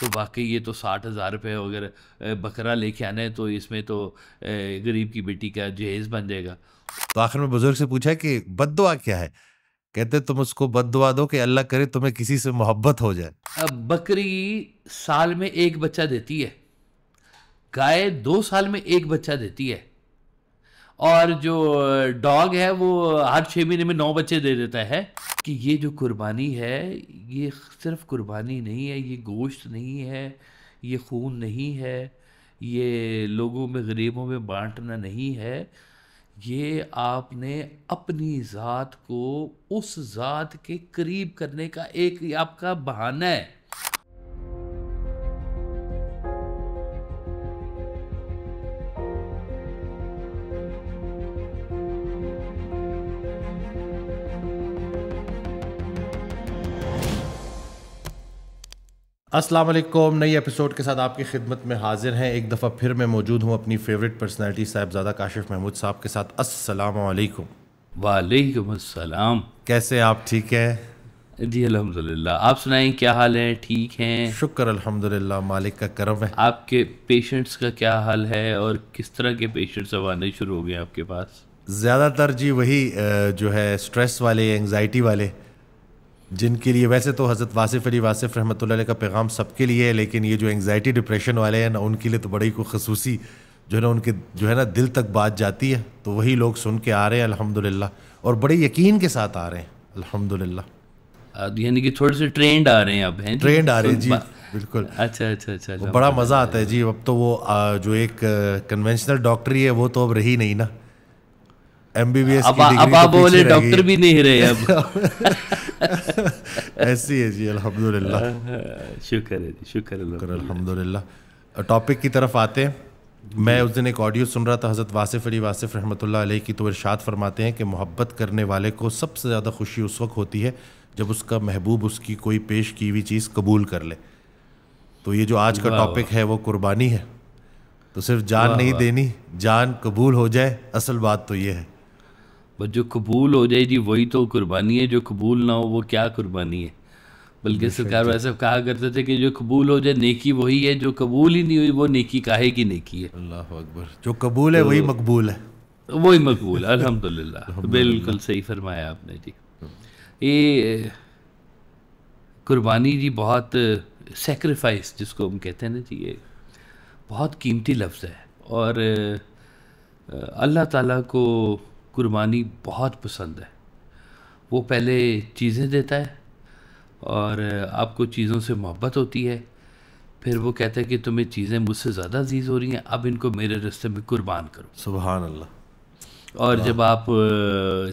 تو واقعی یہ تو 60,000 روپے اگر بکرا لے کے آنا ہے تو اس میں تو غریب کی بیٹی کا جہیز بن جائے گا. تو آخر میں بزرگ سے پوچھا کہ بد دعا کیا ہے؟ کہتے تم اس کو بد دعا دو کہ اللہ کرے تمہیں کسی سے محبت ہو جائے. اب بکری سال میں ایک بچہ دیتی ہے، گائے 2 سال میں ایک بچہ دیتی ہے، اور جو ڈاگ ہے وہ ہر 6 مہینے میں 9 بچے دے دیتا ہے. کہ یہ جو قربانی ہے یہ صرف قربانی نہیں ہے، یہ گوشت نہیں ہے، یہ خون نہیں ہے، یہ لوگوں میں غریبوں میں بانٹنا نہیں ہے، یہ آپ نے اپنی ذات کو اس ذات کے قریب کرنے کا ایک آپ کا بہانہ ہے. السلام علیکم. نئی ایپیسوڈ کے ساتھ آپ کی خدمت میں حاضر ہیں. ایک دفعہ پھر میں موجود ہوں اپنی فیوریٹ پرسنالٹی صاحبزادہ کاشف محمود صاحب کے ساتھ. السلام علیکم. وعلیکم السلام. کیسے آپ؟ ٹھیک ہے جی الحمدللہ. آپ سنائیں کیا حال ہے؟ ٹھیک ہیں؟ شکر الحمدللہ، مالک کا کرم ہے. آپ کے پیشنٹس کا کیا حال ہے اور کس طرح کے پیشنٹس اب آنے شروع ہو گئے آپ کے پاس؟ زیادہ تر جی وہی جو ہے اسٹریس والے، انگزائٹی والے، جن کے لیے ویسے تو حضرت واصف علی واصف رحمۃ اللہ علیہ کا پیغام سب کے لیے ہے، لیکن یہ جو انگزائٹی ڈپریشن والے ہیں نا، ان کے لیے تو بڑی کوئی خصوصی جو ہے نا ان کے جو ہے نا دل تک بات جاتی ہے. تو وہی لوگ سن کے آ رہے ہیں الحمدللہ، اور بڑے یقین کے ساتھ آ رہے ہیں الحمدللہ. یعنی کہ تھوڑے سے ٹرینڈ آ رہے ہیں اب؟ ہیں ٹرینڈ آ رہے ہیں جی بالکل. اچھا اچھا اچھا. بڑا مزہ آتا ہے جی. اب تو وہ جو ایک کنونشنل ڈاکٹری ہے وہ تو اب رہی نہیں نا. ایم بی بی ایس کی ڈگری تو پیچھے رہ گئی. ڈاکٹر بھی نہیں رہے اب. ایسی ہے جی الحمدللہ. شکر ہے جی، شکر الحمدللہ. ٹاپک کی طرف آتے ہیں. میں اس دن ایک آڈیو سن رہا تھا حضرت واصف علی واصف رحمۃ اللہ علیہ کی، تو ارشاد فرماتے ہیں کہ محبت کرنے والے کو سب سے زیادہ خوشی اس وقت ہوتی ہے جب اس کا محبوب اس کی کوئی پیش کی ہوئی چیز قبول کر لے. تو یہ جو آج کا ٹاپک ہے وہ قربانی ہے. تو صرف جان نہیں دینی، جان قبول ہو جائے، اصل بات تو یہ ہے. بس جو قبول ہو جائے جی وہی تو قربانی ہے، جو قبول نہ ہو وہ کیا قربانی ہے. بلکہ سرکار ویسے کہا کرتے تھے کہ جو قبول ہو جائے نیکی وہی ہے، جو قبول ہی نہیں ہوئی وہ نیکی کاہے کی نیکی ہے. اللہ اکبر. جو قبول ہے وہی مقبول ہے. وہی مقبول ہے الحمدللہ. بالکل صحیح فرمایا آپ نے جی. یہ قربانی جی بہت سیکریفائس جس کو ہم کہتے ہیں نا جی، یہ بہت قیمتی لفظ ہے، اور اللہ تعالیٰ کو قربانی بہت پسند ہے. وہ پہلے چیزیں دیتا ہے اور آپ کو چیزوں سے محبت ہوتی ہے، پھر وہ کہتا ہے کہ تمہیں چیزیں مجھ سے زیادہ عزیز ہو رہی ہیں، اب ان کو میرے راستے میں قربان کرو. سبحان اللہ. اور جب آپ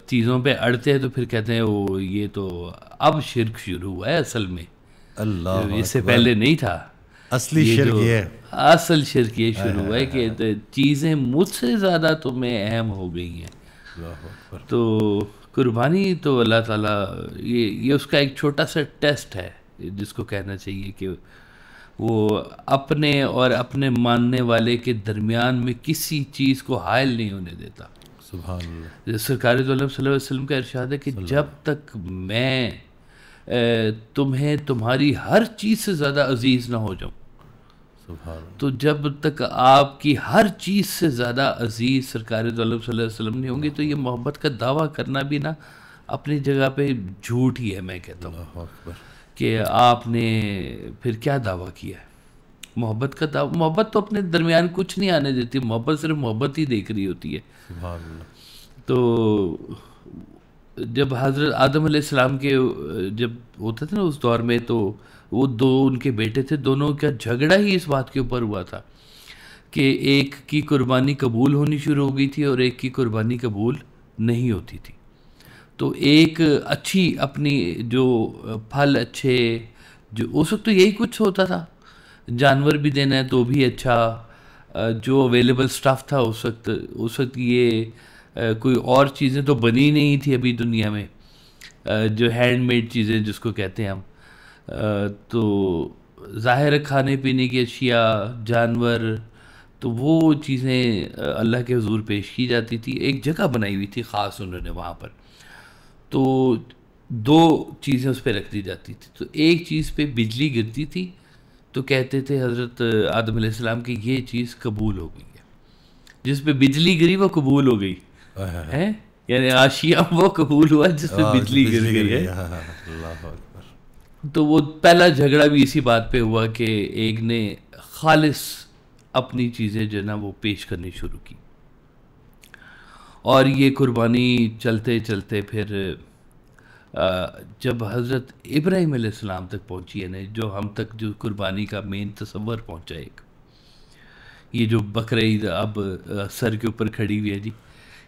چیزوں پہ اڑتے ہیں تو پھر کہتے ہیں وہ یہ تو اب شرک شروع ہوا ہے اصل میں، اللہ اس سے پہلے نہیں تھا. اصلی شرک یہ ہے، اصل شرک یہ شروع ہوا ہے کہ چیزیں مجھ سے زیادہ تمہیں اہم ہو گئی ہیں. تو قربانی تو اللہ تعالیٰ یہ اس کا ایک چھوٹا سا ٹیسٹ ہے جس کو کہنا چاہیے کہ وہ اپنے اور اپنے ماننے والے کے درمیان میں کسی چیز کو حائل نہیں ہونے دیتا. سبحان اللہ. سرکار دو عالم صلی اللہ علیہ وسلم کا ارشاد ہے کہ جب تک میں تمہیں تمہاری ہر چیز سے زیادہ عزیز نہ ہو جاؤں، تو جب تک آپ کی ہر چیز سے زیادہ عزیز سرکار دو عالم صلی اللہ علیہ وسلم نہیں ہوں گے تو یہ محبت کا دعویٰ کرنا بھی نا اپنی جگہ پہ جھوٹ ہی ہے. میں کہتا ہوں کہ آپ نے پھر کیا دعویٰ کیا ہے؟ محبت کا دعویٰ. محبت تو اپنے درمیان کچھ نہیں آنے دیتی، محبت صرف محبت ہی دیکھ رہی ہوتی ہے. سبحان اللہ. تو جب حضرت آدم علیہ السلام کے جب ہوتا تھا نا اس دور میں، تو وہ دو ان کے بیٹے تھے، دونوں کا جھگڑا ہی اس بات کے اوپر ہوا تھا کہ ایک کی قربانی قبول ہونی شروع ہو گئی تھی اور ایک کی قربانی قبول نہیں ہوتی تھی. تو ایک اچھی اپنی جو پھل اچھے جو اس وقت تو یہی کچھ ہوتا تھا، جانور بھی دینا ہے تو بھی اچھا، جو اویلیبل سٹف تھا اس وقت یہ کوئی اور چیزیں تو بنی نہیں تھی ابھی دنیا میں، جو ہینڈ میڈ چیزیں جس کو کہتے ہیں ہم. تو ظاہر کھانے پینے کی اشیاء، جانور، تو وہ چیزیں اللہ کے حضور پیش کی جاتی تھی. ایک جگہ بنائی ہوئی تھی خاص انہوں نے وہاں پر، تو 2 چیزیں اس پہ رکھ دی جاتی تھی. تو ایک چیز پہ بجلی گرتی تھی تو کہتے تھے حضرت آدم علیہ السلام کی یہ چیز قبول ہو گئی ہے، جس پہ بجلی گری وہ قبول ہو گئی ہے، یعنی آشیاں وہ قبول ہوا جس پہ بجلی گر گئی ہے. اللہ اکبر. تو وہ پہلا جھگڑا بھی اسی بات پہ ہوا کہ ایک نے خالص اپنی چیزیں جو ہے نا وہ پیش کرنی شروع کی، اور یہ قربانی چلتے چلتے پھر جب حضرت ابراہیم علیہ السلام تک پہنچی ہے نا، جو ہم تک جو قربانی کا مین تصور پہنچا، ایک یہ جو بقرہ عید اب سر کے اوپر کھڑی ہوئی ہے جی،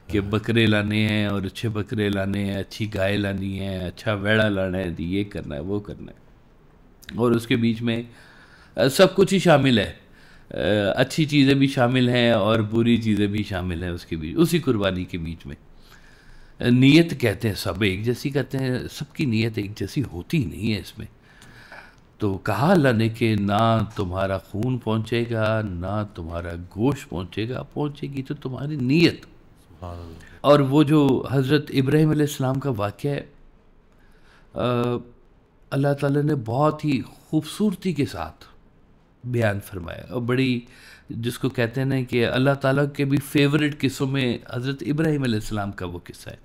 کہ بکرے لانے ہیں اور اچھے بکرے لانے ہیں، اچھی گائے لانی ہے، اچھا ویڑا لانا ہے، یہ کرنا ہے وہ کرنا ہے، اور اس کے بیچ میں سب کچھ ہی شامل ہے، اچھی چیزیں بھی شامل ہیں اور بری چیزیں بھی شامل ہیں اس کے بیچ، اسی قربانی کے بیچ میں. نیت کہتے ہیں سب ایک جیسی کہتے ہیں، سب کی نیت ایک جیسی ہوتی نہیں ہے اس میں. تو کہا اللہ نے کہ نہ تمہارا خون پہنچے گا، نہ تمہارا گوشت پہنچے گا، پہنچے گی تو تمہاری نیت. اور وہ جو حضرت ابراہیم علیہ السلام کا واقعہ ہے، اللہ تعالیٰ نے بہت ہی خوبصورتی کے ساتھ بیان فرمایا، اور بڑی جس کو کہتے ہیں نا کہ اللہ تعالیٰ کے بھی فیوریٹ قصوں میں حضرت ابراہیم علیہ السلام کا وہ قصہ ہے.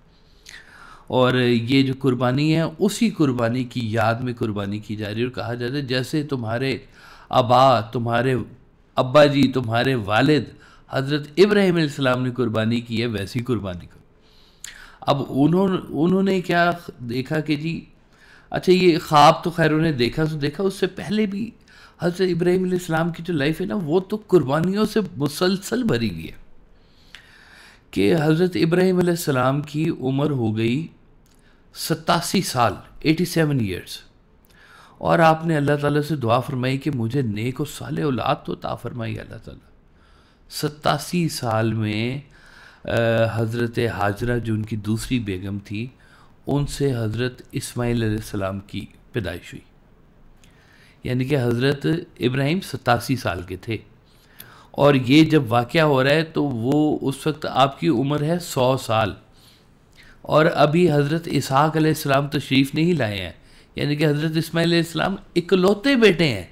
اور یہ جو قربانی ہے اسی قربانی کی یاد میں قربانی کی جا رہی ہے، اور کہا جاتا ہے جیسے تمہارے آبا، تمہارے ابا جی، تمہارے والد حضرت ابراہیم علیہ السلام نے قربانی کی ہے، ویسی قربانی کرو. اب انہوں نے کیا دیکھا کہ جی اچھا یہ خواب تو خیر انہیں دیکھا تو دیکھا، اس سے پہلے بھی حضرت ابراہیم علیہ السلام کی جو لائف ہے نا وہ تو قربانیوں سے مسلسل بھری ہوئی ہے. کہ حضرت ابراہیم علیہ السلام کی عمر ہو گئی 87 سال، 87 ایئرس، اور آپ نے اللہ تعالیٰ سے دعا فرمائی کہ مجھے نیک اور صالح اولاد تو عطا فرمائی اللہ تعالیٰ. 87 سال میں حضرت حاجرہ جو ان کی دوسری بیگم تھی، ان سے حضرت اسماعیل علیہ السلام کی پیدائش ہوئی. یعنی کہ حضرت ابراہیم 87 سال کے تھے، اور یہ جب واقعہ ہو رہا ہے تو وہ اس وقت آپ کی عمر ہے 100 سال، اور ابھی حضرت اسحاق علیہ السلام تشریف نہیں لائے ہیں، یعنی کہ حضرت اسماعیل علیہ السلام اکلوتے بیٹے ہیں.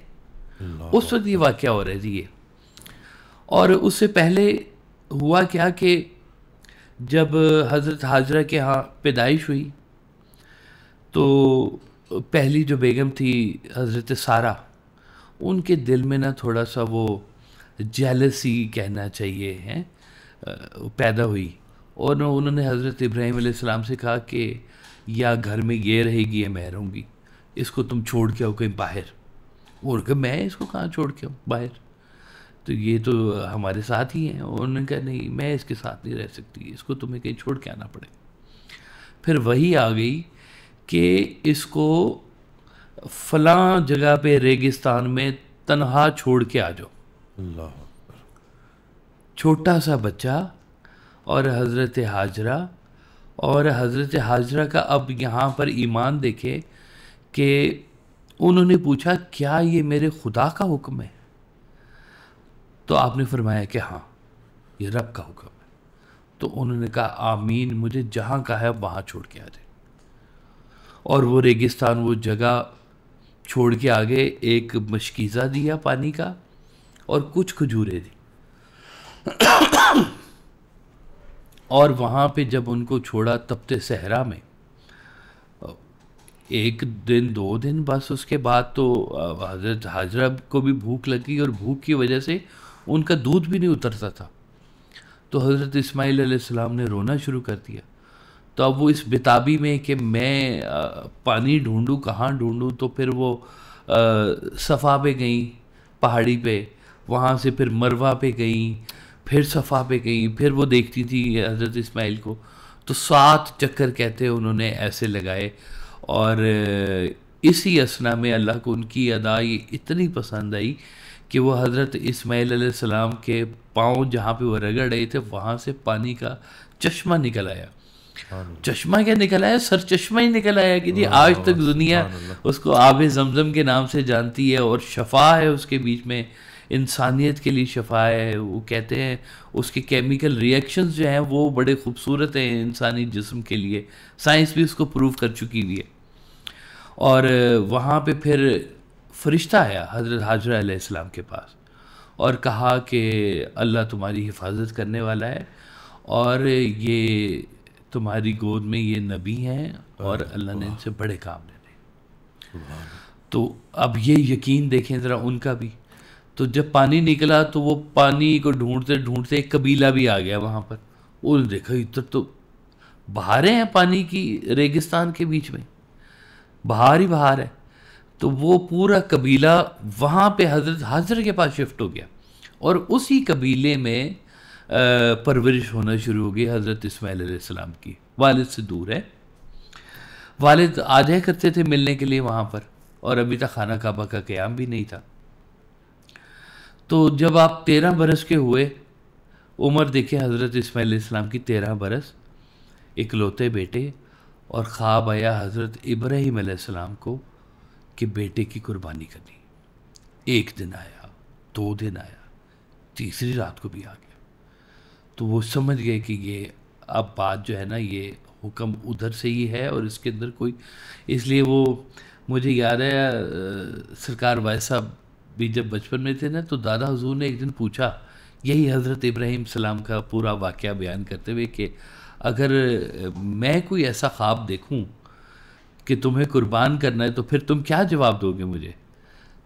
اس وقت یہ واقعہ ہو رہا ہے جی یہ. اور اس سے پہلے ہوا کیا کہ جب حضرت حاجرہ کے ہاں پیدائش ہوئی تو پہلی جو بیگم تھی حضرت سارہ، ان کے دل میں نا تھوڑا سا وہ جیلسی کہنا چاہیے ہیں پیدا ہوئی، اور انہوں نے حضرت ابراہیم علیہ السلام سے کہا کہ یا گھر میں یہ رہے گی یا میں رہوں گی، اس کو تم چھوڑ کے آؤ کہیں باہر. اور کہ میں اس کو کہاں چھوڑ کے آؤں باہر، تو یہ تو ہمارے ساتھ ہی ہیں. اور انہوں نے کہا نہیں میں اس کے ساتھ نہیں رہ سکتی، اس کو تمہیں کہیں چھوڑ کے آنا پڑے. پھر وہی آ گئی کہ اس کو فلاں جگہ پہ ریگستان میں تنہا چھوڑ کے آ جاؤ. اللہ چھوٹا سا بچہ اور حضرت حاجرہ، اور حضرت حاجرہ کا اب یہاں پر ایمان دیکھے کہ انہوں نے پوچھا کیا یہ میرے خدا کا حکم ہے؟ تو آپ نے فرمایا کہ ہاں یہ رب کا حکم ہے. تو انہوں نے کہا آمین، مجھے جہاں کہا ہے وہاں چھوڑ کے آ جائے. اور وہ ریگستان وہ جگہ چھوڑ کے آگے ایک مشکیزہ دیا پانی کا اور کچھ کھجوریں دی. اور وہاں پہ جب ان کو چھوڑا تپتے صحرا میں، ایک دن 2 دن بس، اس کے بعد تو حضرت حاجرہ کو بھی بھوک لگی، اور بھوک کی وجہ سے ان کا دودھ بھی نہیں اترتا تھا. تو حضرت اسماعیل علیہ السلام نے رونا شروع کر دیا. تو اب وہ اس بتابی میں کہ میں پانی ڈھونڈوں کہاں ڈھونڈوں، تو پھر وہ صفا پہ گئیں پہاڑی پہ، وہاں سے پھر مروہ پہ گئیں، پھر صفا پہ گئیں، پھر وہ دیکھتی تھی حضرت اسماعیل کو. تو 7 چکر کہتے ہیں انہوں نے ایسے لگائے، اور اسی اسنا میں اللہ کو ان کی ادا یہ اتنی پسند آئی کہ وہ حضرت اسماعیل علیہ السلام کے پاؤں جہاں پہ وہ رگڑ رہے تھے وہاں سے پانی کا چشمہ نکل آیا. چشمہ کیا نکل آیا، سر چشمہ ہی نکل آیا کہ جی آج تک دنیا اس کو آب زمزم کے نام سے جانتی ہے، اور شفا ہے اس کے بیچ میں، انسانیت کے لیے شفا ہے. وہ کہتے ہیں اس کے کیمیکل ریئیکشنز جو ہیں وہ بڑے خوبصورت ہیں انسانی جسم کے لیے، سائنس بھی اس کو پروف کر چکی ہوئی ہے. اور وہاں پہ پھر فرشتہ آیا حضرت حاجرہ علیہ السلام کے پاس اور کہا کہ اللہ تمہاری حفاظت کرنے والا ہے اور یہ تمہاری گود میں یہ نبی ہیں اور اللہ نے ان سے بڑے کام لینے. تو اب یہ یقین دیکھیں ذرا ان کا بھی. تو جب پانی نکلا تو وہ پانی کو ڈھونڈتے ڈھونڈتے ایک قبیلہ بھی آ گیا وہاں پر. انہوں نے دیکھا ادھر تو بہاریں ہیں پانی کی، ریگستان کے بیچ میں بہار ہی بہار ہے. تو وہ پورا قبیلہ وہاں پہ حضرت حاجرہ کے پاس شفٹ ہو گیا اور اسی قبیلے میں پرورش ہونا شروع ہو گئی حضرت اسماعیل علیہ السلام کی. والد سے دور ہے، والد آ جایا کرتے تھے ملنے کے لیے وہاں پر، اور ابھی تک خانہ کعبہ کا قیام بھی نہیں تھا. تو جب آپ 13 برس کے ہوئے، عمر دیکھیں حضرت اسماعیل علیہ السلام کی 13 برس، اکلوتے بیٹے، اور خواب آیا حضرت ابراہیم علیہ السلام کو کہ بیٹے کی قربانی کرنی. 1 دن آیا، 2 دن آیا، تیسری رات کو بھی آ گیا. تو وہ سمجھ گئے کہ یہ اب بات جو ہے نا یہ حکم ادھر سے ہی ہے اور اس کے اندر کوئی، اس لیے وہ مجھے یاد ہے سرکار وائس صاحب بھی جب بچپن میں تھے نا تو دادا حضور نے ایک دن پوچھا یہی حضرت ابراہیم السلام کا پورا واقعہ بیان کرتے ہوئے کہ اگر میں کوئی ایسا خواب دیکھوں کہ تمہیں قربان کرنا ہے تو پھر تم کیا جواب دو گے مجھے؟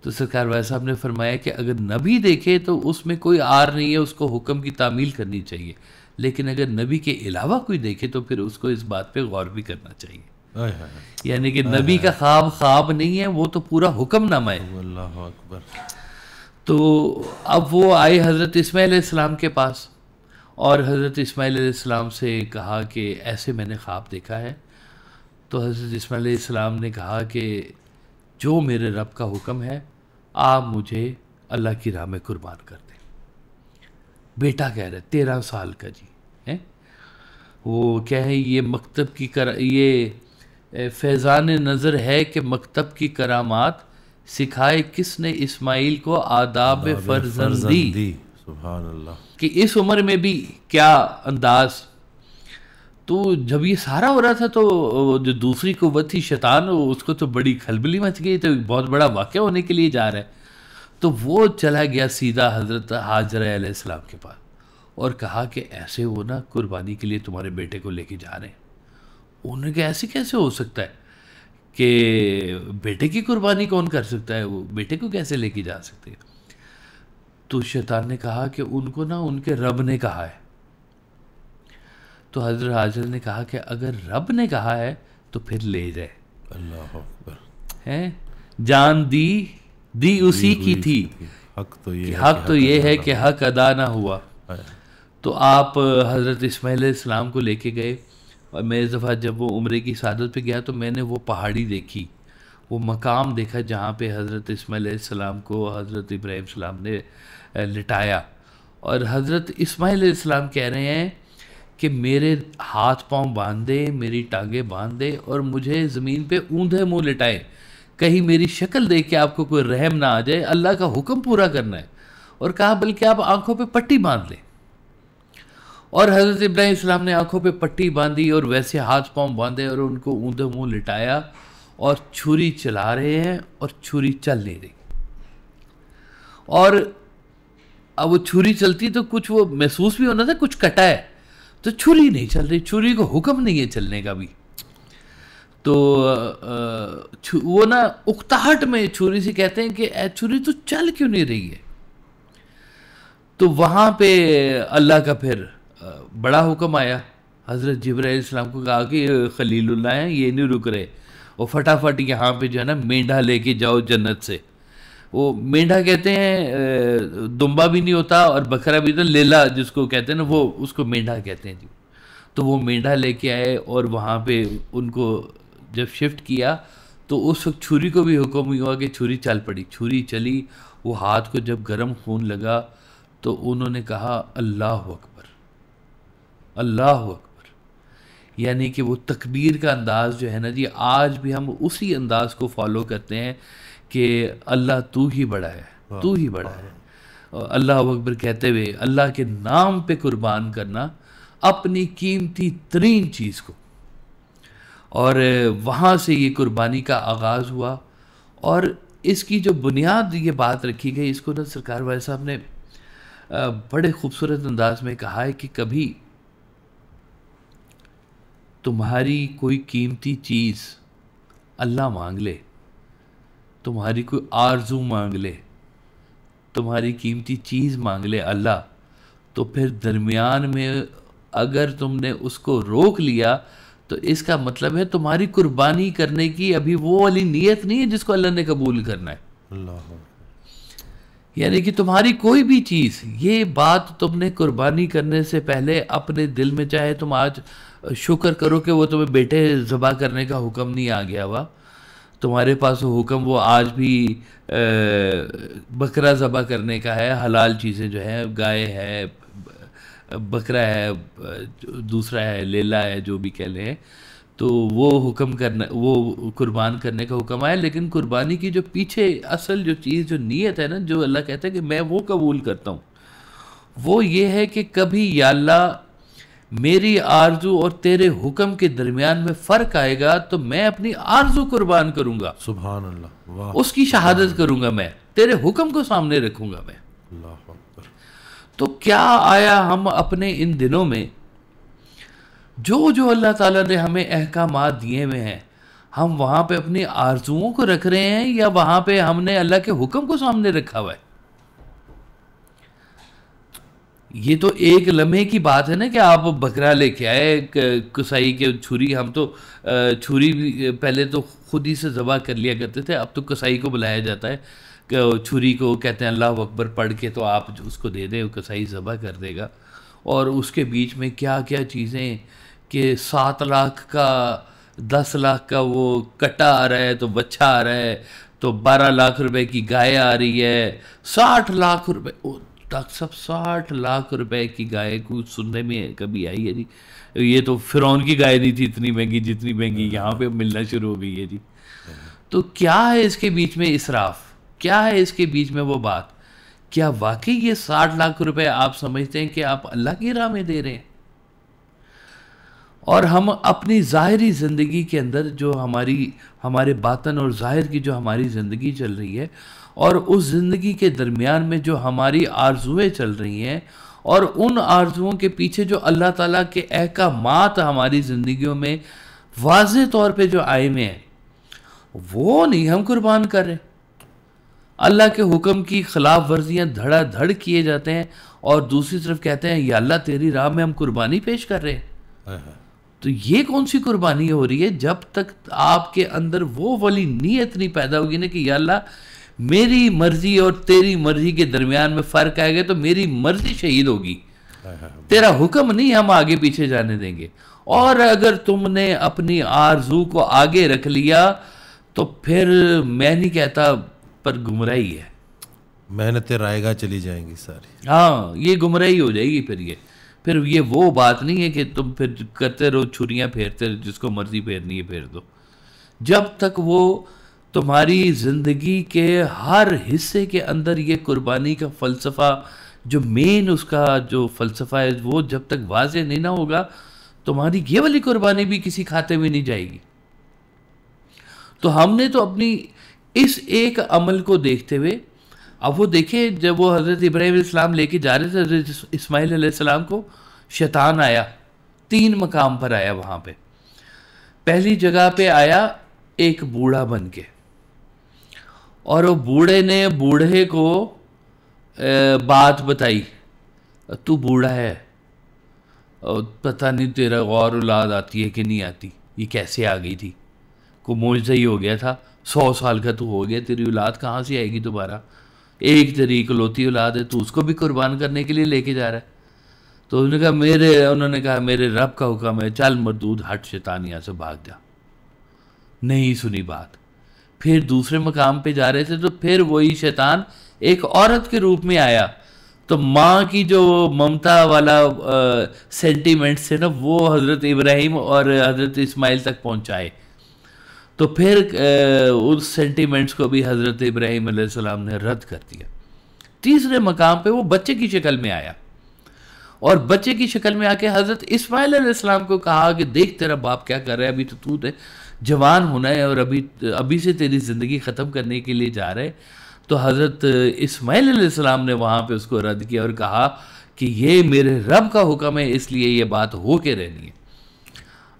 تو سرکار وائس صاحب نے فرمایا کہ اگر نبی دیکھے تو اس میں کوئی آر نہیں ہے، اس کو حکم کی تعمیل کرنی چاہیے، لیکن اگر نبی کے علاوہ کوئی دیکھے تو پھر اس کو اس بات پہ غور بھی کرنا چاہیے. یعنی کہ نبی کا خواب خواب نہیں ہے، وہ تو پورا حکم نامہ ہے. اللہ اکبر. تو اب وہ آئے حضرت اسماعیل علیہ السلام کے پاس اور حضرت اسماعیل علیہ السلام سے کہا کہ ایسے میں نے خواب دیکھا ہے. تو حضرت اسماعیل علیہ السلام نے کہا کہ جو میرے رب کا حکم ہے آپ مجھے اللہ کی راہ میں قربان کر دیں. بیٹا کہہ رہے 13 سال کا جی، وہ کیا ہے یہ مکتب کی یہ فیضان نظر ہے کہ مکتب کی کرامات سکھائے کس نے اسماعیل کو آداب فرزندی. سبحان اللہ. کہ اس عمر میں بھی کیا انداز. تو جب یہ سارا ہو رہا تھا تو جو دوسری قوت تھی شیطان، اس کو تو بڑی کھلبلی مچ گئی، تو بہت بڑا واقعہ ہونے کے لیے جا رہا ہے. تو وہ چلا گیا سیدھا حضرت حاجرہ علیہ السلام کے پاس اور کہا کہ ایسے وہ نا قربانی کے لیے تمہارے بیٹے کو لے کے جا رہے ہیں. انہوں نے کہا ایسے کیسے ہو سکتا ہے کہ بیٹے کی قربانی کون کر سکتا ہے، وہ بیٹے کو کیسے لے کے جا سکتے ہیں؟ تو شیطان نے کہا کہ ان کو نا ان کے رب نے کہا ہے. تو حضرت حاجر نے کہا کہ اگر رب نے کہا ہے تو پھر لے جائے. اللہ اکبر. ہے جان دی اسی کی تھی، حق تو یہ ہے کہ حق ادا نہ ہوا. تو آپ حضرت اسماعیل علیہ السلام کو لے کے گئے. اور میں اس دفعہ جب وہ عمرے کی سعادت پہ گیا تو میں نے وہ پہاڑی دیکھی، وہ مقام دیکھا جہاں پہ حضرت اسماعیل علیہ السلام کو حضرت ابراہیم السلام نے لٹایا. اور حضرت اسماعیل علیہ السلام کہہ رہے ہیں کہ میرے ہاتھ پاؤں باندھ دے، میری ٹانگیں باندھ دے اور مجھے زمین پہ اوندھے منہ لٹائے، کہیں میری شکل دیکھ کے آپ کو کوئی رحم نہ آ جائے، اللہ کا حکم پورا کرنا ہے. اور کہا بلکہ آپ آنکھوں پہ پٹی باندھ لیں. اور حضرت ابراہیم السلام نے آنکھوں پہ پٹی باندھی اور ویسے ہاتھ پاؤں باندھے اور ان کو اوندھے منہ لٹایا اور چھری چلا رہے ہیں اور چھری چل نہیں رہی. اور اب وہ چھری چلتی تو کچھ وہ محسوس بھی ہونا تھا کچھ کٹا ہے، تو چھری نہیں چل رہی، چھری کو حکم نہیں ہے چلنے کا بھی. تو وہ نا اکتاہٹ میں چھری سے کہتے ہیں کہ اے چھری تو چل کیوں نہیں رہی ہے. تو وہاں پہ اللہ کا پھر بڑا حکم آیا. حضرت جبرائیل علیہ السلام کو کہا کہ خلیل اللہ ہیں، یہ نہیں رک رہے، اور فٹافٹ یہاں پہ جو ہے نا مینڈھا لے کے جاؤ جنت سے. وہ مینڈھا کہتے ہیں دمبا بھی نہیں ہوتا اور بکرا بھی تو لیلا جس کو کہتے ہیں نا، وہ اس کو مینڈھا کہتے ہیں جی. تو وہ مینڈھا لے کے آئے اور وہاں پہ ان کو جب شفٹ کیا تو اس وقت چھری کو بھی حکم ہوا کہ چھری چل پڑی. چھری چلی، وہ ہاتھ کو جب گرم خون لگا تو انہوں نے کہا اللہ اکبر، اللہ اکبر. یعنی کہ وہ تکبیر کا انداز جو ہے نا جی، آج بھی ہم اسی انداز کو فالو کرتے ہیں کہ اللہ تو ہی بڑا ہے، تو ہی بڑا ہے. اللہ اکبر کہتے ہوئے اللہ کے نام پہ قربان کرنا اپنی قیمتی ترین چیز کو. اور وہاں سے یہ قربانی کا آغاز ہوا. اور اس کی جو بنیاد یہ بات رکھی گئی، اس کو نا سرکار والے صاحب نے بڑے خوبصورت انداز میں کہا ہے کہ کبھی تمہاری کوئی قیمتی چیز اللہ مانگ لے، تمہاری کوئی آرزو مانگ لے، تمہاری قیمتی چیز مانگ لے اللہ، تو پھر درمیان میں اگر تم نے اس کو روک لیا تو اس کا مطلب ہے تمہاری قربانی کرنے کی ابھی وہ والی نیت نہیں ہے جس کو اللہ نے قبول کرنا ہے. اللہ، یعنی کہ تمہاری کوئی بھی چیز، یہ بات تم نے قربانی کرنے سے پہلے اپنے دل میں، چاہے تم آج شکر کرو کہ وہ تمہیں بیٹے ذبح کرنے کا حکم نہیں آ گیا ہوا، تمہارے پاس وہ حکم وہ آج بھی بکرا ذبح کرنے کا ہے، حلال چیزیں جو ہیں، گائے ہے، بکرا ہے، دوسرا ہے لیلا ہے، جو بھی کہہ لیں، تو وہ حکم کرنا، وہ قربان کرنے کا حکم آیا. لیکن قربانی کی جو پیچھے اصل جو چیز، جو نیت ہے نا، جو اللہ کہتا ہے کہ میں وہ قبول کرتا ہوں، وہ یہ ہے کہ کبھی یا اللہ میری آرزو اور تیرے حکم کے درمیان میں فرق آئے گا تو میں اپنی آرزو قربان کروں گا، سبحان اللہ، واہ، اس کی شہادت کروں گا، میں تیرے حکم کو سامنے رکھوں گا میں. اللہ اکبر. تو کیا آیا ہم اپنے ان دنوں میں جو اللہ تعالیٰ نے ہمیں احکامات دیے ہوئے ہیں، ہم وہاں پہ اپنی آرزوؤں کو رکھ رہے ہیں یا وہاں پہ ہم نے اللہ کے حکم کو سامنے رکھا ہوا ہے؟ یہ تو ایک لمحے کی بات ہے نا کہ آپ بکرا لے کے آئے کسائی کے، چھری، ہم تو چھری بھی پہلے تو خود ہی سے ذبح کر لیا کرتے تھے، اب تو کسائی کو بلایا جاتا ہے کہ چھری کو کہتے ہیں اللہ اکبر پڑھ کے تو آپ اس کو دے دیں، کسائی ذبح کر دے گا. اور اس کے بیچ میں کیا کیا چیزیں کہ 7 لاکھ کا 10 لاکھ کا وہ کٹا آ رہا ہے تو بچہ آ رہا ہے، تو 12 لاکھ روپے کی گائے آ رہی ہے، 60 لاکھ روپے. ڈاکٹر صاحب 60 لاکھ روپے کی گائے کو سننے میں کبھی آئی ہے جی؟ یہ تو فرعون کی گائے نہیں تھی اتنی مہنگی جتنی مہنگی یہاں پہ ملنا شروع ہو گئی ہے جی. تو کیا ہے اس کے بیچ میں اسراف؟ کیا ہے اس کے بیچ میں وہ بات؟ کیا واقعی یہ 60 لاکھ روپے آپ سمجھتے ہیں کہ آپ اللہ کی راہ میں دے رہے ہیں؟ اور ہم اپنی ظاہری زندگی کے اندر جو ہمارے باطن اور ظاہر کی جو ہماری زندگی چل رہی ہے، اور اس زندگی کے درمیان میں جو ہماری آرزویں چل رہی ہیں، اور ان آرزوؤں کے پیچھے جو اللہ تعالیٰ کے احکامات ہماری زندگیوں میں واضح طور پہ جو آئے ہوئے ہیں، وہ نہیں ہم قربان کر رہے. اللہ کے حکم کی خلاف ورزیاں دھڑا دھڑ کیے جاتے ہیں، اور دوسری طرف کہتے ہیں یا اللہ تیری راہ میں ہم قربانی پیش کر رہے ہیں. تو یہ کون سی قربانی ہو رہی ہے؟ جب تک آپ کے اندر وہ والی نیت نہیں پیدا ہوگی نا کہ یا اللہ میری مرضی اور تیری مرضی کے درمیان میں فرق آئے گا تو میری مرضی شہید ہوگی، تیرا حکم نہیں ہم آگے پیچھے جانے دیں گے. اور اگر تم نے اپنی آرزو کو آگے رکھ لیا تو پھر میں نہیں کہتا پر گمراہی ہے، محنتیں رائے گاہ چلی جائیں گی ساری. ہاں یہ گمراہی ہو جائے گی. پھر یہ وہ بات نہیں ہے کہ تم پھر کرتے رہو چھریاں پھیرتے رہو، جس کو مرضی پھیرنی ہے پھیر دو. جب تک وہ تمہاری زندگی کے ہر حصے کے اندر یہ قربانی کا فلسفہ، جو مین اس کا جو فلسفہ ہے، وہ جب تک واضح نہیں نہ ہوگا، تمہاری یہ والی قربانی بھی کسی کھاتے میں نہیں جائے گی. تو ہم نے تو اپنی اس ایک عمل کو دیکھتے ہوئے، اب وہ دیکھیں جب وہ حضرت ابراہیم علیہ السلام لے کے جا رہے تھے حضرت اسماعیل علیہ السلام کو، شیطان آیا 3 مقام پر آیا. وہاں پہ پہلی جگہ پہ آیا ایک بوڑھا بن کے، اور وہ بوڑھے نے بوڑھے کو بات بتائی، تو بوڑھا ہے، پتہ نہیں تیرا غور اولاد آتی ہے کہ نہیں آتی، یہ کیسے آ گئی تھی، کو معجزہ ہی ہو گیا تھا، 100 سال کا تو ہو گیا، تیری اولاد کہاں سے آئے گی دوبارہ، ایک تیری اکلوتی اولاد ہے، تو اس کو بھی قربان کرنے کے لیے لے کے جا رہا ہے. تو انہوں نے کہا میرے رب کا حکم ہے، چل مردود ہٹ شیطان یہاں سے بھاگ جا. نہیں سنی بات. پھر دوسرے مقام پہ جا رہے تھے تو پھر وہی شیطان ایک عورت کے روپ میں آیا. تو ماں کی جو ممتا والا سینٹیمنٹ سے نا، وہ حضرت ابراہیم اور حضرت اسماعیل تک پہنچائے. تو پھر اس سینٹیمنٹس کو بھی حضرت ابراہیم علیہ السلام نے رد کر دیا. تیسرے مقام پہ وہ بچے کی شکل میں آیا، اور بچے کی شکل میں آ کے حضرت اسماعیل علیہ السلام کو کہا کہ دیکھ تیرا باپ کیا کر رہا ہے، ابھی تو جوان ہونا ہے اور ابھی سے تیری زندگی ختم کرنے کے لیے جا رہے. تو حضرت اسماعیل علیہ السلام نے وہاں پہ اس کو رد کیا اور کہا کہ یہ میرے رب کا حکم ہے، اس لیے یہ بات ہو کے رہنی ہے.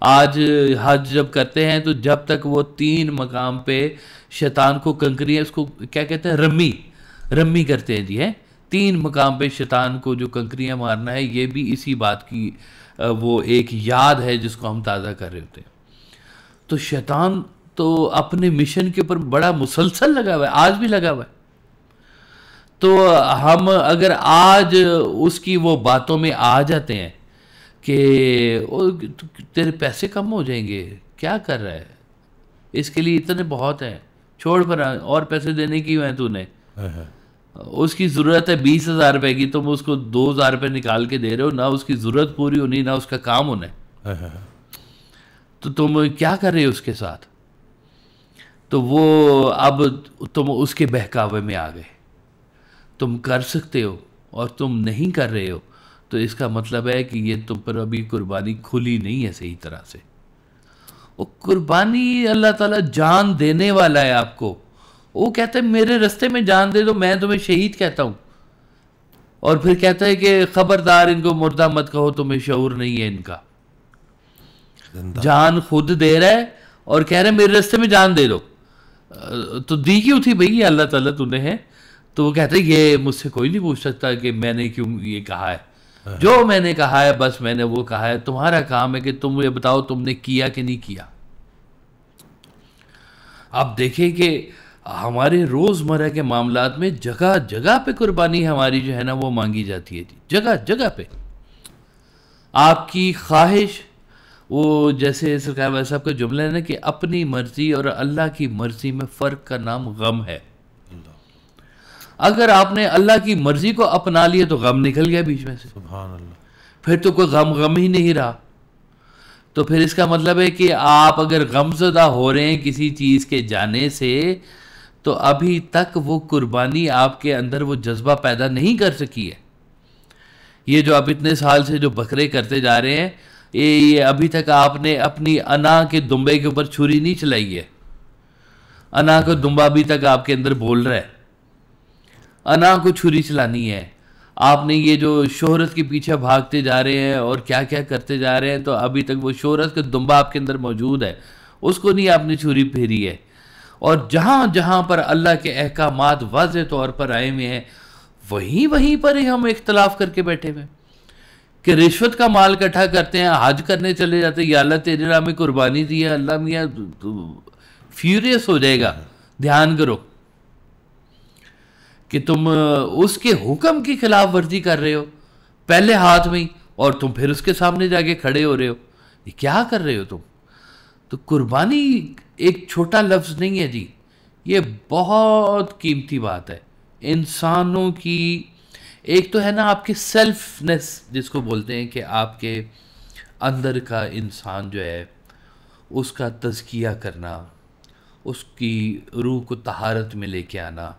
آج حج جب کرتے ہیں تو جب تک وہ 3 مقام پہ شیطان کو کنکریاں، اس کو کیا کہتے ہیں، رمی کرتے ہیں جی، ہے 3 مقام پہ شیطان کو جو کنکریاں مارنا ہے، یہ بھی اسی بات کی وہ ایک یاد ہے جس کو ہم تازہ کر رہے ہوتے ہیں. تو شیطان تو اپنے مشن کے اوپر بڑا مسلسل لگا ہوا ہے، آج بھی لگا ہوا ہے. تو ہم اگر آج اس کی وہ باتوں میں آ جاتے ہیں کہ تیرے پیسے کم ہو جائیں گے، کیا کر رہا ہے، اس کے لیے اتنے بہت ہیں، چھوڑ پر اور پیسے دینے کی ہیں تو نے، اس کی ضرورت ہے 20,000 روپے کی، تم اس کو 2,000 روپے نکال کے دے رہے ہو، نہ اس کی ضرورت پوری ہونی نہ اس کا کام ہونا ہے، تو تم کیا کر رہے ہو اس کے ساتھ. تو وہ اب تم اس کے بہکاوے میں آ گئے. تم کر سکتے ہو اور تم نہیں کر رہے ہو، تو اس کا مطلب ہے کہ یہ تم پر ابھی قربانی کھلی نہیں ہے صحیح طرح سے. وہ قربانی اللہ تعالیٰ جان دینے والا ہے آپ کو. وہ کہتا ہے میرے رستے میں جان دے دو، میں تمہیں شہید کہتا ہوں. اور پھر کہتا ہے کہ خبردار ان کو مردہ مت کہو، تمہیں شعور نہیں ہے ان کا. جان خود دے رہا ہے اور کہہ رہا ہے میرے رستے میں جان دے دو. تو دی کیوں تھی بھئی اللہ تعالیٰ تمہیں ہے؟ تو وہ کہتا ہے یہ مجھ سے کوئی نہیں پوچھ سکتا کہ میں نے کیوں یہ کہا ہے، جو میں نے کہا ہے بس میں نے وہ کہا ہے. تمہارا کام ہے کہ تم یہ بتاؤ تم نے کیا کہ نہیں کیا. آپ دیکھیں کہ ہمارے روزمرہ کے معاملات میں جگہ جگہ پہ قربانی ہماری جو ہے نا وہ مانگی جاتی ہے جی، جگہ جگہ پہ. آپ کی خواہش، وہ جیسے سرکار والد صاحب کا جملہ ہے نا کہ اپنی مرضی اور اللہ کی مرضی میں فرق کا نام غم ہے. اگر آپ نے اللہ کی مرضی کو اپنا لیا تو غم نکل گیا بیچ میں سے، سبحان اللہ. پھر تو کوئی غم ہی نہیں رہا. تو پھر اس کا مطلب ہے کہ آپ اگر غم زدہ ہو رہے ہیں کسی چیز کے جانے سے، تو ابھی تک وہ قربانی آپ کے اندر وہ جذبہ پیدا نہیں کر سکی ہے. یہ جو آپ اتنے سال سے جو بکرے کرتے جا رہے ہیں، یہ ابھی تک آپ نے اپنی انا کے دمبے کے اوپر چھری نہیں چلائی ہے. انا کا دمبا ابھی تک آپ کے اندر بول رہا ہے، انا کو چھری چلانی ہے. آپ نے یہ جو شہرت کے پیچھے بھاگتے جا رہے ہیں اور کیا کیا کرتے جا رہے ہیں، تو ابھی تک وہ شہرت کا دمبا آپ کے اندر موجود ہے، اس کو نہیں آپ نے چھری پھیری ہے. اور جہاں جہاں پر اللہ کے احکامات واضح طور پر آئے ہوئے ہیں، وہیں پر ہی ہم اختلاف کر کے بیٹھے ہوئے کہ رشوت کا مال اکٹھا کرتے ہیں، حج کرنے چلے جاتے ہیں، یا اللہ تیرے نام میں قربانی دی ہے. اللہ میاں فیوریس ہو جائے گا. دھیان کرو کہ تم اس کے حکم کی خلاف ورزی کر رہے ہو پہلے ہاتھ میں، اور تم پھر اس کے سامنے جا کے کھڑے ہو رہے ہو. یہ کیا کر رہے ہو تم؟ تو قربانی ایک چھوٹا لفظ نہیں ہے جی، یہ بہت قیمتی بات ہے. انسانوں کی ایک تو ہے نا آپ کے سیلفنس جس کو بولتے ہیں، کہ آپ کے اندر کا انسان جو ہے اس کا تزکیہ کرنا، اس کی روح کو طہارت میں لے کے آنا.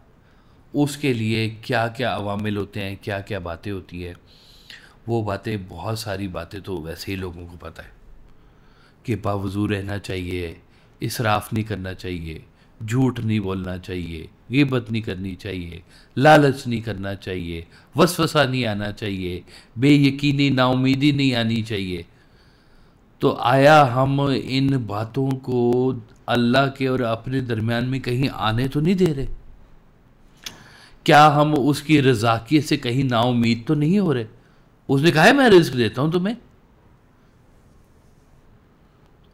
اس کے لیے کیا کیا عوامل ہوتے ہیں، کیا کیا باتیں ہوتی ہیں. وہ باتیں بہت ساری باتیں تو ویسے ہی لوگوں کو پتہ ہے کہ باوضو رہنا چاہیے، اسراف نہیں کرنا چاہیے، جھوٹ نہیں بولنا چاہیے، غیبت نہیں کرنی چاہیے، لالچ نہیں کرنا چاہیے، وسوسہ نہیں آنا چاہیے، بے یقینی نا امیدی نہیں آنی چاہیے. تو آیا ہم ان باتوں کو اللہ کے اور اپنے درمیان میں کہیں آنے تو نہیں دے رہے؟ کیا ہم اس کی رضاکیت سے کہیں نا امید تو نہیں ہو رہے؟ اس نے کہا ہے میں رزق دیتا ہوں تمہیں.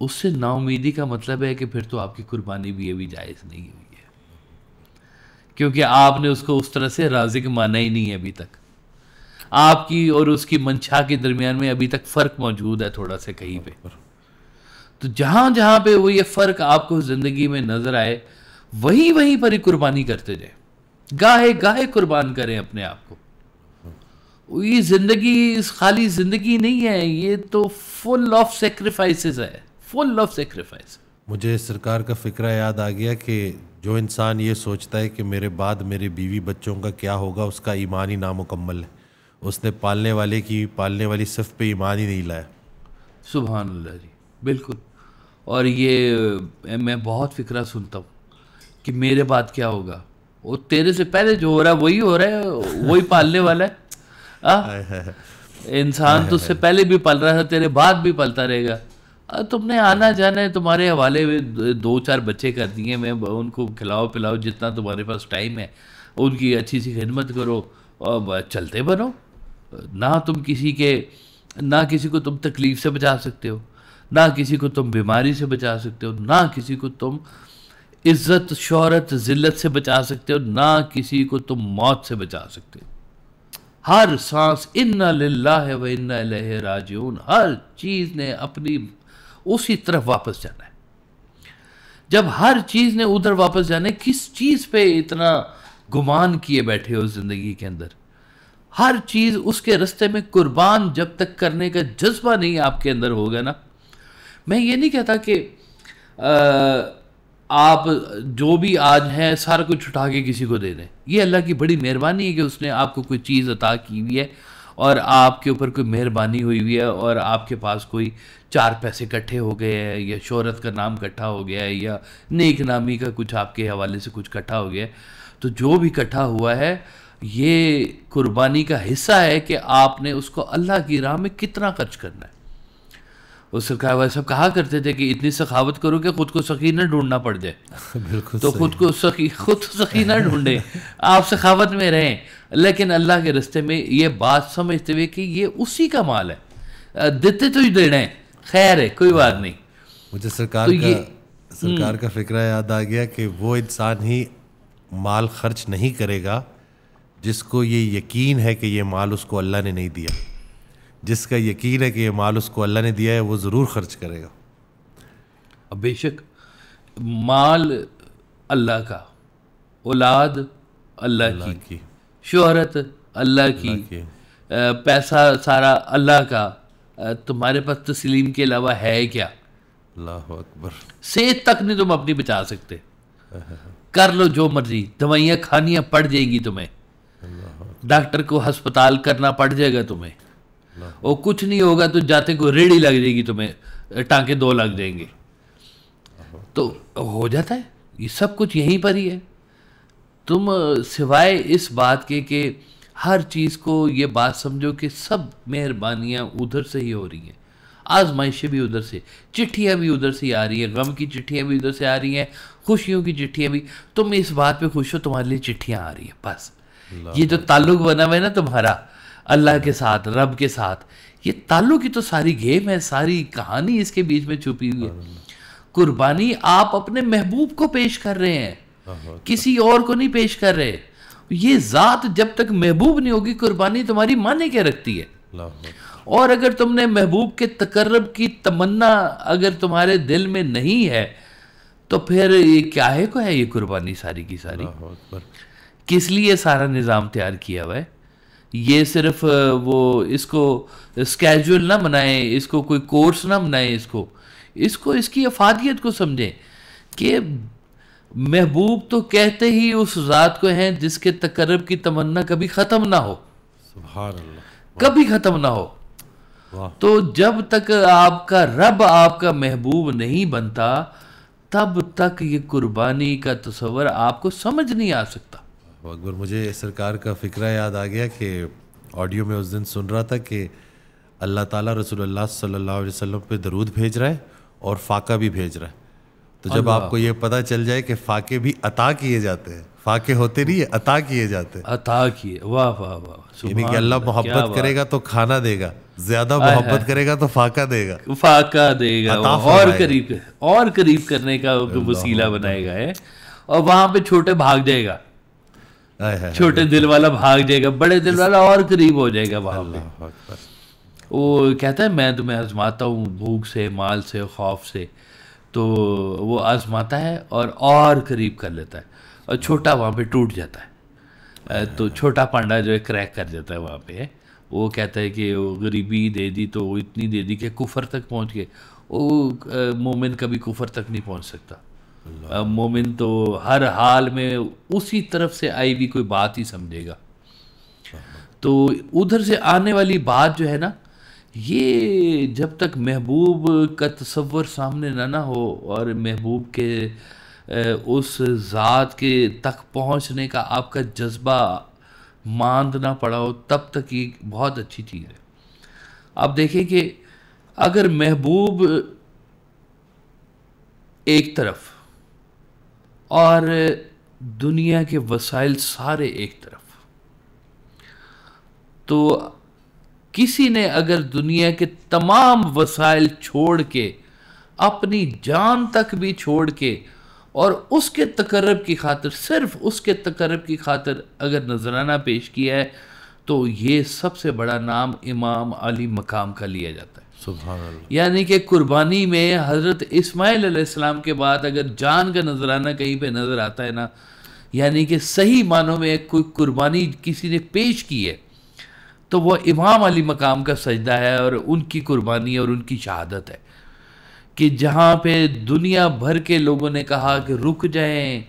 اس سے نا امیدی کا مطلب ہے کہ پھر تو آپ کی قربانی بھی ابھی جائز نہیں ہوئی ہے، کیونکہ آپ نے اس کو اس طرح سے رازق مانا ہی نہیں ہے ابھی تک. آپ کی اور اس کی منشا کے درمیان میں ابھی تک فرق موجود ہے تھوڑا سا کہیں پہ. تو جہاں جہاں پہ وہ یہ فرق آپ کو زندگی میں نظر آئے، وہیں پر ہی قربانی کرتے جائیں. گاہے قربان کریں اپنے آپ کو. یہ زندگی خالی زندگی نہیں ہے، یہ تو فل آف سیکریفائسز ہے، فل آف سیکریفائس. مجھے سرکار کا فکرہ یاد آ گیا کہ جو انسان یہ سوچتا ہے کہ میرے بعد میرے بیوی بچوں کا کیا ہوگا، اس کا ایمان ہی نامکمل ہے. اس نے پالنے والی صف پہ ایمان ہی نہیں لایا. سبحان اللہ جی، بالکل. اور یہ میں بہت فکرہ سنتا ہوں کہ میرے بعد کیا ہوگا. وہ تیرے سے پہلے جو ہو رہا ہے وہی ہو رہا ہے, وہی پالنے والا ہے. انسان تو اس سے پہلے بھی پل رہا تھا, تیرے بعد بھی پلتا رہے گا. تم نے آنا جانا ہے, تمہارے حوالے میں 2-4 بچے کر دیے, میں ان کو کھلاؤ پلاؤ جتنا تمہارے پاس ٹائم ہے, ان کی اچھی سی خدمت کرو اور چلتے بنو. نہ کسی کو تم تکلیف سے بچا سکتے ہو, نہ کسی کو تم بیماری سے بچا سکتے ہو, نہ کسی کو تم عزت شہرت ذلت سے بچا سکتے ہو, نہ کسی کو تم موت سے بچا سکتے ہو. ہر سانس انا للہ و انا الیہ راجعون, ہر چیز نے اپنی اسی طرف واپس جانا ہے. جب ہر چیز نے ادھر واپس جانا ہے, کس چیز پہ اتنا گمان کیے بیٹھے ہو زندگی کے اندر؟ ہر چیز اس کے رستے میں قربان جب تک کرنے کا جذبہ نہیں آپ کے اندر ہوگا نا. میں یہ نہیں کہتا کہ آپ جو بھی آج ہیں سارا کچھ اٹھا کے کسی کو دے دیں. یہ اللہ کی بڑی مہربانی ہے کہ اس نے آپ کو کوئی چیز عطا کی ہوئی ہے اور آپ کے اوپر کوئی مہربانی ہوئی ہے اور آپ کے پاس کوئی 4 پیسے اکٹھے ہو گئے ہیں, یا شہرت کا نام اکٹھا ہو گیا ہے, یا نیک نامی کا کچھ آپ کے حوالے سے کچھ اکٹھا ہو گیا ہے. تو جو بھی اکٹھا ہوا ہے یہ قربانی کا حصہ ہے کہ آپ نے اس کو اللہ کی راہ میں کتنا خرچ کرنا ہے. اس سرکار والے صاحب کہا کرتے تھے کہ اتنی سخاوت کرو کہ خود کو سخی نہ ڈھونڈنا پڑ جائے. بالکل تو خود سخی نہ ڈھونڈیں, آپ سخاوت میں رہیں, لیکن اللہ کے رستے میں یہ بات سمجھتے ہوئے کہ یہ اسی کا مال ہے, دیتے تو ہی دینا ہے, خیر ہے کوئی بات نہیں. مجھے سرکار کا فکرہ یاد آ گیا کہ وہ انسان ہی مال خرچ نہیں کرے گا جس کو یہ یقین ہے کہ یہ مال اس کو اللہ نے نہیں دیا. جس کا یقین ہے کہ یہ مال اس کو اللہ نے دیا ہے وہ ضرور خرچ کرے گا. بے شک مال اللہ کا, اولاد اللہ کی, شہرت اللہ کی, پیسہ سارا اللہ کا. تمہارے پاس تسلیم کے علاوہ ہے کیا؟ اللہ اکبر. صحت تک نہیں تم اپنی بچا سکتے, کر لو جو مرضی, دوائیاں کھانیاں پڑ جائیں گی تمہیں, ڈاکٹر کو ہسپتال کرنا پڑ جائے گا تمہیں, اور کچھ نہیں ہوگا تو جاتے کو ریڑھی لگ جائے گی تمہیں, ٹانکے 2 لگ جائیں گے. تو ہو جاتا ہے یہ سب کچھ یہیں پر ہی ہے. تم سوائے اس بات کے کہ ہر چیز کو یہ بات سمجھو کہ سب مہربانیاں ادھر سے ہی ہو رہی ہیں, آزمائشیں بھی ادھر سے, چٹھیاں بھی ادھر سے آ رہی ہیں, غم کی چٹھیاں بھی ادھر سے آ رہی ہیں, خوشیوں کی چٹھیاں بھی. تم اس بات پہ خوش ہو تمہارے لیے چٹھیاں آ رہی ہیں. بس یہ جو تعلق بنا ہوا ہے نا تمہارا اللہ کے ساتھ, رب کے ساتھ, یہ تعلق کی تو ساری گیم ہے, ساری کہانی اس کے بیچ میں چھپی ہوئی ہے. قربانی آپ اپنے محبوب کو پیش کر رہے ہیں, کسی اور کو نہیں پیش کر رہے. یہ ذات جب تک محبوب نہیں ہوگی قربانی تمہاری معنی کیا رکھتی ہے؟ اور اگر تم نے محبوب کے تقرب کی تمنا اگر تمہارے دل میں نہیں ہے تو پھر یہ کیا ہے کو ہے یہ قربانی ساری کی ساری؟ کس لیے سارا نظام تیار کیا ہوا ہے؟ یہ صرف وہ اس کو اسکیجول نہ بنائیں, اس کو کوئی کورس نہ بنائیں, اس کو اس کی افادیت کو سمجھیں کہ محبوب تو کہتے ہی اس ذات کو ہیں جس کے تقرب کی تمنا کبھی ختم نہ ہو. سبحان اللہ. کبھی ختم نہ ہو. تو جب تک آپ کا رب آپ کا محبوب نہیں بنتا تب تک یہ قربانی کا تصور آپ کو سمجھ نہیں آ سکتا. اکبر, مجھے سرکار کا فکرہ یاد آ گیا کہ آڈیو میں اس دن سن رہا تھا کہ اللہ تعالیٰ رسول اللہ صلی اللہ علیہ وسلم پہ درود بھیج رہا ہے اور فاقہ بھی بھیج رہا ہے. تو جب آپ کو یہ پتہ چل جائے کہ فاقے بھی عطا کیے جاتے ہیں, فاقے ہوتے نہیں, عطا کیے جاتے ہیں. عطا کیے, واہ واہ واہ. یعنی کہ اللہ محبت کرے گا تو کھانا دے گا, زیادہ محبت کرے گا تو فاقہ دے گا, فاقہ دے گا, اور قریب کرنے کا وسیلہ بنائے گا ہے. اور وہاں پہ چھوٹے بھاگ جائے گا, چھوٹے دل والا بھاگ جائے گا, بڑے دل والا اور قریب ہو جائے گا وہاں پہ. وہ کہتا ہے میں تمہیں آزماتا ہوں بھوک سے, مال سے, خوف سے. تو وہ آزماتا ہے اور قریب کر لیتا ہے, اور چھوٹا وہاں پہ ٹوٹ جاتا ہے. تو چھوٹا پانڈا جو ہے کریک کر جاتا ہے وہاں پہ. وہ کہتا ہے کہ وہ غریبی دے دی تو وہ اتنی دے دی کہ کفر تک پہنچ گئے. وہ مومن کبھی کفر تک نہیں پہنچ سکتا. مومن تو ہر حال میں اسی طرف سے آئی بھی کوئی بات ہی سمجھے گا. تو ادھر سے آنے والی بات جو ہے نا یہ جب تک محبوب کا تصور سامنے نہ ہو اور محبوب کے اس ذات کے تک پہنچنے کا آپ کا جذبہ ماند نہ پڑا ہو، تب تک یہ بہت اچھی چیز ہے. آپ دیکھیں کہ اگر محبوب ایک طرف اور دنیا کے وسائل سارے ایک طرف، تو کسی نے اگر دنیا کے تمام وسائل چھوڑ کے، اپنی جان تک بھی چھوڑ کے، اور اس کے تقرب کی خاطر، صرف اس کے تقرب کی خاطر اگر نذرانہ پیش کیا ہے، تو یہ سب سے بڑا نام امام علی مقام کا لیا جاتا ہے. سبحان اللہ. یعنی کہ قربانی میں حضرت اسماعیل علیہ السلام کے بعد اگر جان کا نذرانہ کہیں پہ نظر آتا ہے نا، یعنی کہ صحیح معنوں میں کوئی قربانی کسی نے پیش کی ہے، تو وہ امام علی مقام کا سجدہ ہے اور ان کی قربانی اور ان کی شہادت ہے. کہ جہاں پہ دنیا بھر کے لوگوں نے کہا کہ رک جائیں،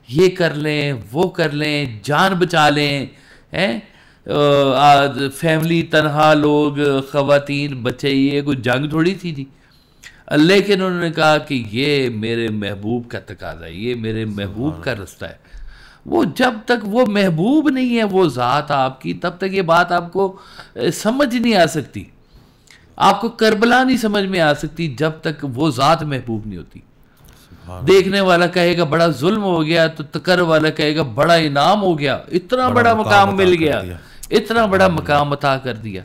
یہ کر لیں، وہ کر لیں، جان بچا لیں، فیملی، تنہا لوگ، خواتین، بچے، یہ کوئی جنگ تھوڑی تھی جی. لیکن انہوں نے کہا کہ یہ میرے محبوب کا تقاضا ہے، یہ میرے محبوب کا رستہ ہے. وہ جب تک وہ محبوب نہیں ہے وہ ذات آپ کی، تب تک یہ بات آپ کو سمجھ نہیں آ سکتی. آپ کو کربلا نہیں سمجھ میں آ سکتی جب تک وہ ذات محبوب نہیں ہوتی. دیکھنے والا کہے گا بڑا ظلم ہو گیا، تو تقرب والا کہے گا بڑا انعام ہو گیا، اتنا بڑا مقام مل گیا، اتنا بڑا مقام عطا کر دیا،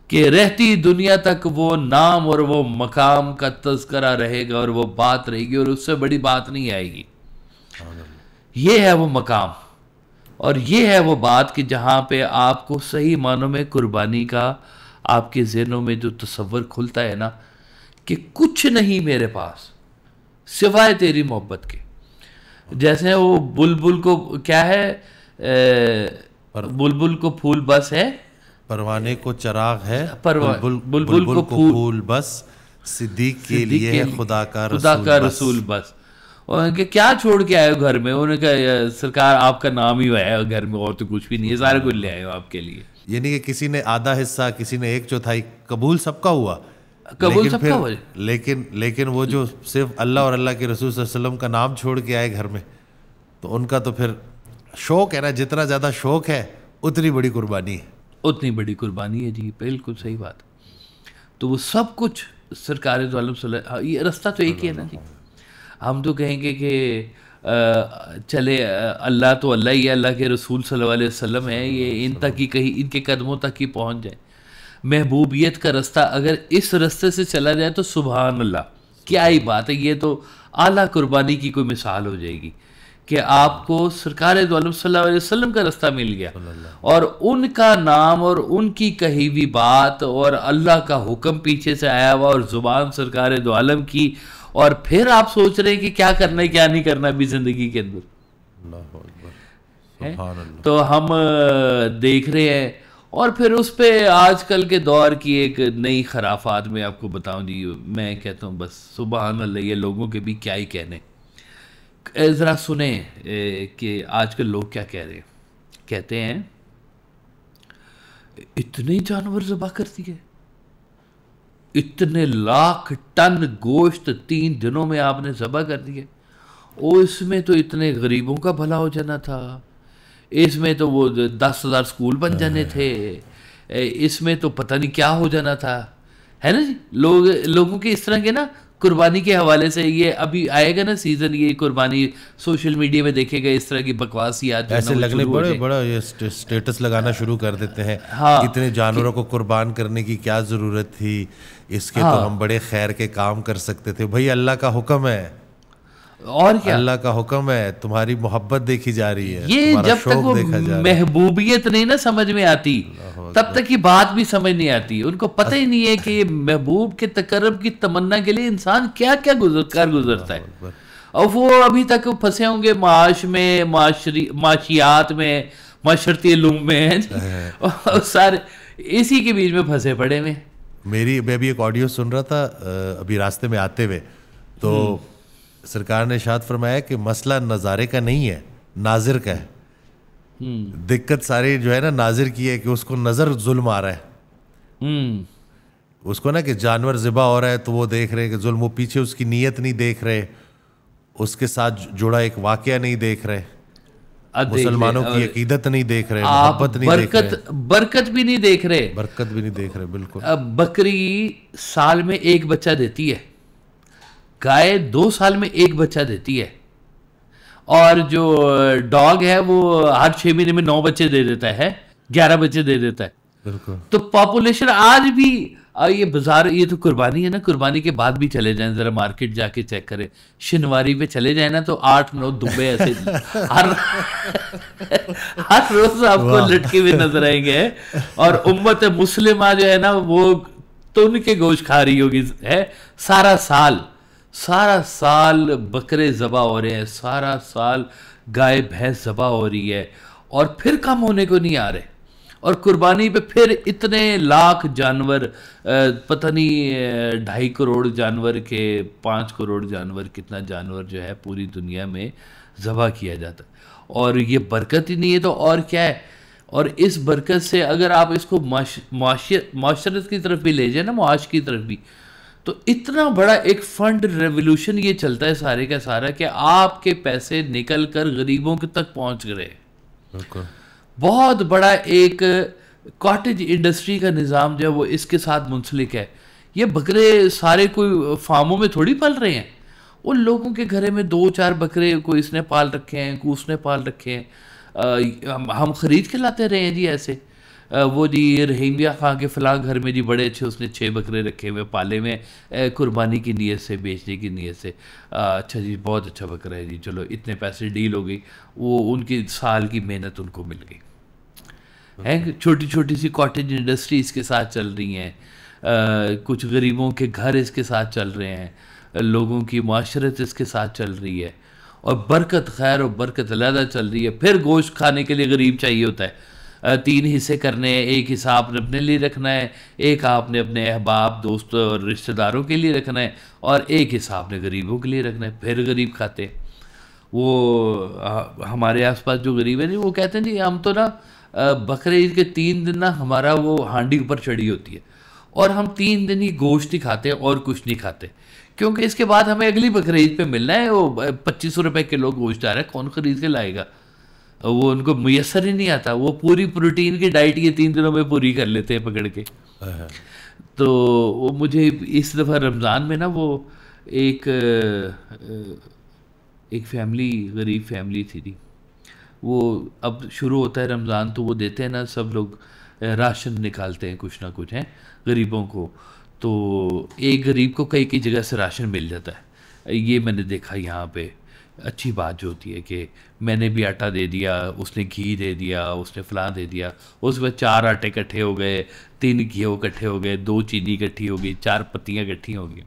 کہ رہتی دنیا تک وہ نام اور وہ مقام کا تذکرہ رہے گا اور وہ بات رہے گی، اور اس سے بڑی بات نہیں آئے گی. یہ ہے وہ مقام اور یہ ہے وہ بات کہ جہاں پہ آپ کو صحیح معنوں میں قربانی کا آپ کے ذہنوں میں جو تصور کھلتا ہے نا، کہ کچھ نہیں میرے پاس سوائے تیری محبت کے. جیسے وہ بلبل کو کیا ہے، بلبل کو پھول بس ہے، پروانے کو چراغ ہے، بلبل کو پھول بس، صدیق کے لیے ہے خدا کا رسول بس. اور کہ کیا چھوڑ کے آئے ہو گھر میں؟ انہوں نے کہا سرکار آپ کا نام ہی ہے گھر میں، اور تو کچھ بھی نہیں ہے، سارے کچھ لے آئے ہو آپ کے لیے. یعنی کہ کسی نے آدھا حصہ، کسی نے 1/4، قبول سب کا ہوا، قبول سب کا ہوا. لیکن وہ جو صرف اللہ اور اللہ کے رسول صلی اللہ علیہ وسلم کا نام چھوڑ کے آئے گھر میں، تو ان کا تو پھر شوق ہے نا، جتنا زیادہ شوق ہے اتنی بڑی قربانی ہے. اتنی بڑی قربانی ہے جی، بالکل صحیح بات. تو وہ سب کچھ سرکار دو عالم صلی اللہ، یہ رستہ تو ایک ہی ہے نا جی. ہم تو کہیں گے کہ چلے اللہ تو اللہ ہی ہے، اللہ کے رسول صلی اللہ علیہ وسلم ہے، یہ ان تک ہی کہیں، ان کے قدموں تک ہی پہنچ جائے. محبوبیت کا رستہ اگر اس رستے سے چلا جائے تو سبحان اللہ، کیا ہی بات ہے. یہ تو اعلیٰ قربانی کی کوئی مثال ہو جائے گی کہ آپ کو سرکار دو عالم صلی اللہ علیہ وسلم کا رستہ مل گیا، اور ان کا نام اور ان کی کہی ہوئی بات اور اللہ کا حکم پیچھے سے آیا ہوا، اور زبان سرکار دو عالم کی، اور پھر آپ سوچ رہے ہیں کہ کیا کرنا ہے کیا نہیں کرنا ابھی زندگی کے اندر. تو ہم دیکھ رہے ہیں. اور پھر اس پہ آج کل کے دور کی ایک نئی خرافات میں آپ کو بتاؤں جی، میں کہتا ہوں بس سبحان اللہ، یہ لوگوں کے بھی کیا ہی کہنے. ذرا سنیں کہ آج کل لوگ کیا کہہ رہے ہیں. کہتے ہیں اتنے جانور ذبح کر دیے، اتنے لاکھ ٹن گوشت 3 دنوں میں آپ نے ذبح کر دیے، اور اس میں تو اتنے غریبوں کا بھلا ہو جانا تھا، اس میں تو وہ 10,000 سکول بن جانے تھے، اس میں تو پتہ نہیں کیا ہو جانا تھا، ہے نا جی. لوگوں کے اس طرح کے نا قربانی کے حوالے سے. یہ ابھی آئے گا نا سیزن، یہ قربانی سوشل میڈیا میں دیکھے گا، اس طرح کی بکواسیات ایسے لگنے بڑا یہ سٹیٹس لگانا شروع کر دیتے ہیں. اتنے جانوروں کو قربان کرنے کی کیا ضرورت تھی، اس کے تو ہم بڑے خیر کے کام کر سکتے تھے. بھائی اللہ کا حکم ہے، اور کیا اللہ کا حکم ہے، تمہاری محبت دیکھی جا رہی ہے. یہ جب تک وہ محبوبیت نہیں نا سمجھ میں آتی، تب تک یہ بات بھی سمجھ نہیں آتی. ان کو پتہ ہی نہیں ہے کہ یہ محبوب کے تقرب کی تمنا کے لیے انسان کیا کیا گزرتا ہے. اور وہ ابھی تک پھنسے ہوں گے معاش میں، معاشیات میں، معاشرتی علوم میں، اور سارے اسی کے بیچ میں پھنسے پڑے میں. میں بھی ایک آڈیو سن رہا تھا ابھی راستے میں آتے ہوئے، تو سرکار نے ارشاد فرمایا کہ مسئلہ نظارے کا نہیں ہے، ناظر کا ہے. دقت ساری جو ہے نا ناظر کی ہے کہ اس کو نظر ظلم آ رہا ہے. اس کو نا کہ جانور ذبح ہو رہا ہے تو وہ دیکھ رہے کہ ظلم، وہ پیچھے اس کی نیت نہیں دیکھ رہے، اس کے ساتھ جڑا ایک واقعہ نہیں دیکھ رہے، مسلمانوں کی عقیدت نہیں دیکھ رہے، محبت نہیں دیکھ رہے، برکت بھی نہیں دیکھ رہے، برکت بھی نہیں دیکھ رہے. بالکل. بکری سال میں ایک بچہ دیتی ہے، گائے 2 سال میں ایک بچہ دیتی ہے، اور جو ڈاگ ہے وہ ہر 6 مہینے میں 9 بچے دے دیتا ہے، 11 بچے دے دیتا ہے. بالکل. تو پاپولیشن آج بھی یہ بازار، یہ تو قربانی ہے نا، قربانی کے بعد بھی چلے جائیں ذرا مارکیٹ جا کے چیک کریں، شنواری پہ چلے جائیں نا تو 8-9 دمبے ایسے ہر روز آپ کو لٹکے ہوئے نظر آئیں گے. اور امت مسلمہ جو ہے نا وہ تو ان کے گوشت کھا رہی ہوگی ہے. سارا سال بکرے ذبح ہو رہے ہیں، سارا سال گائے بھینس ذبح ہو رہی ہے، اور پھر کم ہونے کو نہیں آ رہے. اور قربانی پہ پھر اتنے لاکھ جانور، پتہ نہیں 2.5 کروڑ جانور کے 5 کروڑ جانور، کتنا جانور جو ہے پوری دنیا میں ذبح کیا جاتا ہے. اور یہ برکت ہی نہیں ہے تو اور کیا ہے. اور اس برکت سے اگر آپ اس کو معاشرت کی طرف بھی لے جائیں نا، معاش کی طرف بھی، تو اتنا بڑا ایک فنڈ ریولوشن یہ چلتا ہے سارے کا سارا کہ آپ کے پیسے نکل کر غریبوں تک پہنچ گئے. بہت بڑا ایک کاٹیج انڈسٹری کا نظام جو ہے وہ اس کے ساتھ منسلک ہے. یہ بکرے سارے کوئی فارموں میں تھوڑی پال رہے ہیں، ان لوگوں کے گھرے میں 2-4 بکرے کوئی اس نے پال رکھے ہیں، کوئی اس نے پال رکھے ہیں. ہم خرید کے لاتے رہے ہیں جی ایسے. وہ جی رحیمیہ خان کے فلاں گھر میں جی بڑے اچھے اس نے 6 بکرے رکھے ہوئے پالے میں قربانی کی نیت سے، بیچنے کی نیت سے. اچھا جی بہت اچھا بکرا ہے جی، چلو اتنے پیسے ڈیل ہو گئی، وہ ان کی سال کی محنت ان کو مل گئی. چھوٹی چھوٹی سی کاٹیج انڈسٹری اس کے ساتھ چل رہی ہیں، کچھ غریبوں کے گھر اس کے ساتھ چل رہے ہیں، لوگوں کی معاشرت اس کے ساتھ چل رہی ہے، اور برکت، خیر اور برکت علیحدہ چل رہی ہے. پھر گوشت کھانے کے لیے غریب چاہیے ہوتا ہے، 3 حصے کرنے ہیں. ایک حصہ آپ نے اپنے لیے رکھنا ہے، ایک آپ نے اپنے احباب دوست اور رشتہ داروں کے لیے رکھنا ہے، اور ایک حصہ آپ نے غریبوں کے لیے رکھنا ہے. پھر غریب کھاتے ہیں. وہ ہمارے آس پاس جو غریب ہیں جی وہ کہتے ہیں جی ہم تو نا بقرہ عید کے 3 دن نا ہمارا وہ ہانڈی اوپر چڑھی ہوتی ہے، اور ہم 3 دن ہی گوشت ہی کھاتے ہیں اور کچھ نہیں کھاتے، کیونکہ اس کے بعد ہمیں اگلی بقرہ عید پہ ملنا ہے. وہ 2500 روپے کلو گوشت آ رہا ہے، کون خرید کے لائے گا؟ وہ ان کو میسر ہی نہیں آتا. وہ پوری پروٹین کی ڈائٹ یہ 3 دنوں میں پوری کر لیتے ہیں پکڑ کے. تو وہ مجھے اس دفعہ رمضان میں نا وہ ایک فیملی، غریب فیملی تھی جی. وہ اب شروع ہوتا ہے رمضان تو وہ دیتے ہیں نا، سب لوگ راشن نکالتے ہیں کچھ نہ کچھ ہیں غریبوں کو. تو ایک غریب کو کئی جگہ سے راشن مل جاتا ہے. یہ میں نے دیکھا یہاں پہ اچھی بات جو ہوتی ہے کہ میں نے بھی آٹا دے دیا، اس نے گھی دے دیا، اس نے فلاں دے دیا، اس میں 4 آٹے اکٹھے ہو گئے، 3 گھیو اکٹھے ہو گئے، 2 چینی اکٹھی ہو گئی، 4 پتیاں اکٹھی ہو گئی.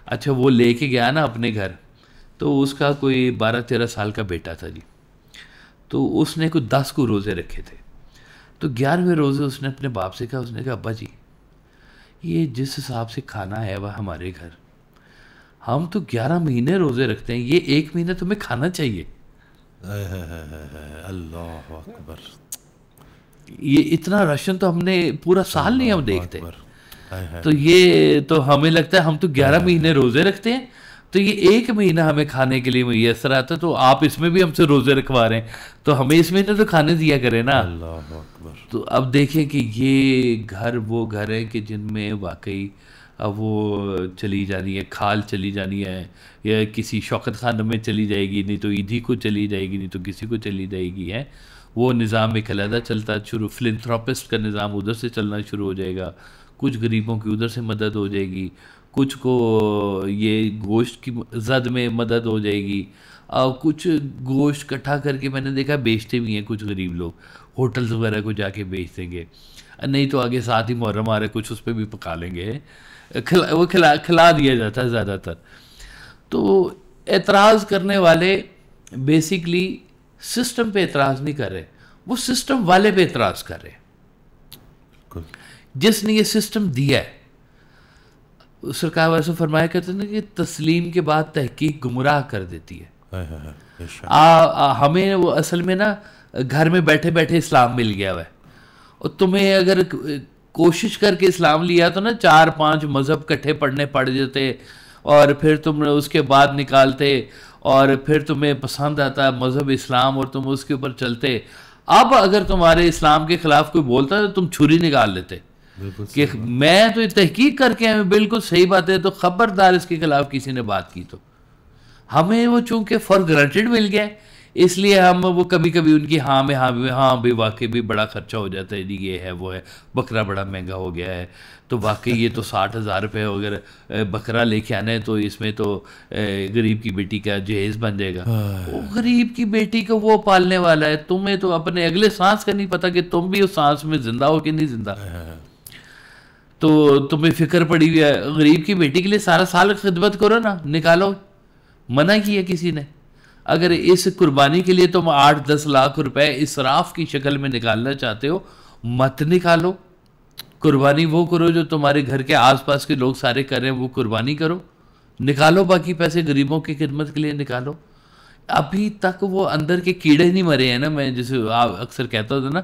اچھا وہ لے کے گیا نا اپنے گھر، تو اس کا کوئی 12-13 سال کا بیٹا تھا جی. تو اس نے کوئی 10 کو روزے رکھے تھے. تو 11ویں روزے اس نے اپنے باپ سے کہا، اس نے کہا ابا جی یہ جس حساب سے کھانا ہے وہ ہمارے گھر، ہم تو 11 مہینے روزے رکھتے ہیں، یہ 1 مہینہ تمہیں کھانا چاہیے. اللہ اکبر. یہ اتنا راشن تو ہم نے پورا سال نہیں ہم دیکھتے. تو یہ تو ہمیں لگتا ہے ہم تو 11 مہینے روزے رکھتے ہیں، تو یہ 1 مہینہ ہمیں کھانے کے لیے میسر آتا ہے، تو آپ اس میں بھی ہم سے روزے رکھوا رہے ہیں، تو ہمیں اس مہینے تو کھانے دیا کریں نا. اللہ اکبر. تو اب دیکھیں کہ یہ گھر وہ گھر ہیں کہ جن میں واقعی اب وہ چلی جانی ہے، کھال چلی جانی ہے، یا کسی شوکت خانہ میں چلی جائے گی، نہیں تو عیدھی کو چلی جائے گی، نہیں تو کسی کو چلی جائے گی ہے. وہ نظام ایک علیحدہ چلتا ہے شروع، فلنتھراپسٹ کا نظام ادھر سے چلنا شروع ہو جائے گا. کچھ غریبوں کی ادھر سے مدد ہو جائے گی، کچھ کو یہ گوشت کی زد میں مدد ہو جائے گی، اور کچھ گوشت کٹھا کر کے میں نے دیکھا بیچتے بھی ہیں کچھ غریب لوگ، ہوٹلز وغیرہ کو جا کے بیچ دیں گے، نہیں تو آگے ساتھ ہی محرم آ رہے کچھ اس پہ بھی پکا لیں گے، وہ کھلا دیا جاتا ہے زیادہ تر. تو اعتراض کرنے والے بیسیکلی سسٹم پہ اعتراض نہیں کر رہے، وہ سسٹم والے پہ اعتراض کر رہے ہیں جس نے یہ سسٹم دیا ہے. سرکار ویسے فرمایا کرتے ہیں کہ تسلیم کے بعد تحقیق گمراہ کر دیتی ہے. ہمیں وہ اصل میں نا گھر میں بیٹھے بیٹھے اسلام مل گیا ہوا ہے، اور تمہیں اگر کوشش کر کے اسلام لیا تو نا 4-5 مذہب کٹھے پڑھنے پڑ جاتے اور پھر تم اس کے بعد نکالتے اور پھر تمہیں پسند آتا مذہب اسلام اور تم اس کے اوپر چلتے. اب اگر تمہارے اسلام کے خلاف کوئی بولتا ہے تو تم چھری نکال لیتے کہ میں تو تحقیق کر کے بالکل صحیح بات ہے, تو خبردار اس کے خلاف کسی نے بات کی تو. ہمیں وہ چونکہ فار گرانٹیڈ مل گیا اس لیے ہم وہ کبھی کبھی ان کی ہاں بھی واقعی بھی بڑا خرچہ ہو جاتا ہے جی, یہ ہے وہ ہے, بکرا بڑا مہنگا ہو گیا ہے تو واقعی یہ تو 60,000 روپے اگر بکرا لے کے آنا ہے تو اس میں تو غریب کی بیٹی کا جہیز بن جائے گا. غریب کی بیٹی کو وہ پالنے والا ہے, تمہیں تو اپنے اگلے سانس کا نہیں پتا کہ تم بھی اس سانس میں زندہ ہو کہ نہیں زندہ, تو تمہیں فکر پڑی ہوئی ہے. غریب کی بیٹی کے لیے سارا سال خدمت کرو نا, نکالو, منع کیا کسی نے. اگر اس قربانی کے لیے تم 8-10 لاکھ روپے اسراف کی شکل میں نکالنا چاہتے ہو مت نکالو. قربانی وہ کرو جو تمہارے گھر کے آس پاس کے لوگ سارے کر رہے ہیں, وہ قربانی کرو, نکالو باقی پیسے غریبوں کی خدمت کے لیے نکالو. ابھی تک وہ اندر کے کیڑے نہیں مرے ہیں نا. میں جیسے اکثر کہتا ہوتا نا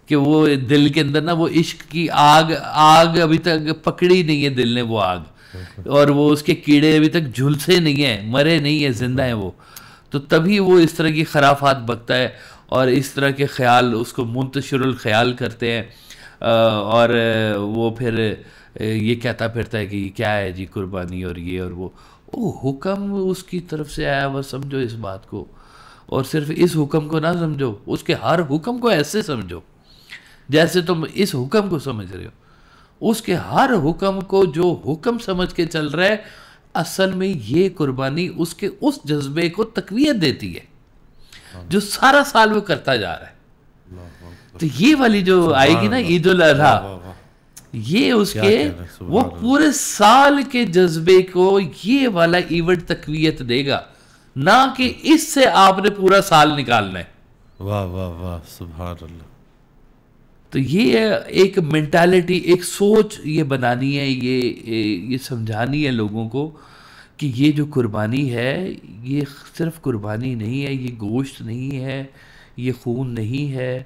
کہ وہ دل کے اندر نا وہ عشق کی آگ ابھی تک پکڑی نہیں ہے دل نے وہ آگ, اور وہ اس کے کیڑے ابھی تک جھلسے نہیں ہیں, مرے نہیں ہیں, زندہ ہیں وہ. تو تبھی وہ اس طرح کی خرافات بکتا ہے اور اس طرح کے خیال اس کو منتشر الخیال کرتے ہیں, اور وہ پھر یہ کہتا پھرتا ہے کہ کیا ہے جی قربانی اور یہ اور وہ. حکم اس کی طرف سے آیا ہوا سمجھو اس بات کو, اور صرف اس حکم کو نہ سمجھو, اس کے ہر حکم کو ایسے سمجھو جیسے تم اس حکم کو سمجھ رہے ہو. اس کے ہر حکم کو جو حکم سمجھ کے چل رہا ہے, اصل میں یہ قربانی اس کے اس جذبے کو تقویت دیتی ہے جو سارا سال وہ کرتا جا رہا ہے. تو یہ والی جو آئے گی نا عید الاضحیٰ, یہ اس کے وہ پورے سال کے جذبے کو یہ والا ایونٹ تقویت دے گا, نہ کہ اس سے آپ نے پورا سال نکالنا ہے. واہ واہ واہ سبحان اللہ. تو یہ ایک مینٹالٹی, ایک سوچ یہ بنانی ہے, یہ سمجھانی ہے لوگوں کو کہ یہ جو قربانی ہے یہ صرف قربانی نہیں ہے, یہ گوشت نہیں ہے, یہ خون نہیں ہے,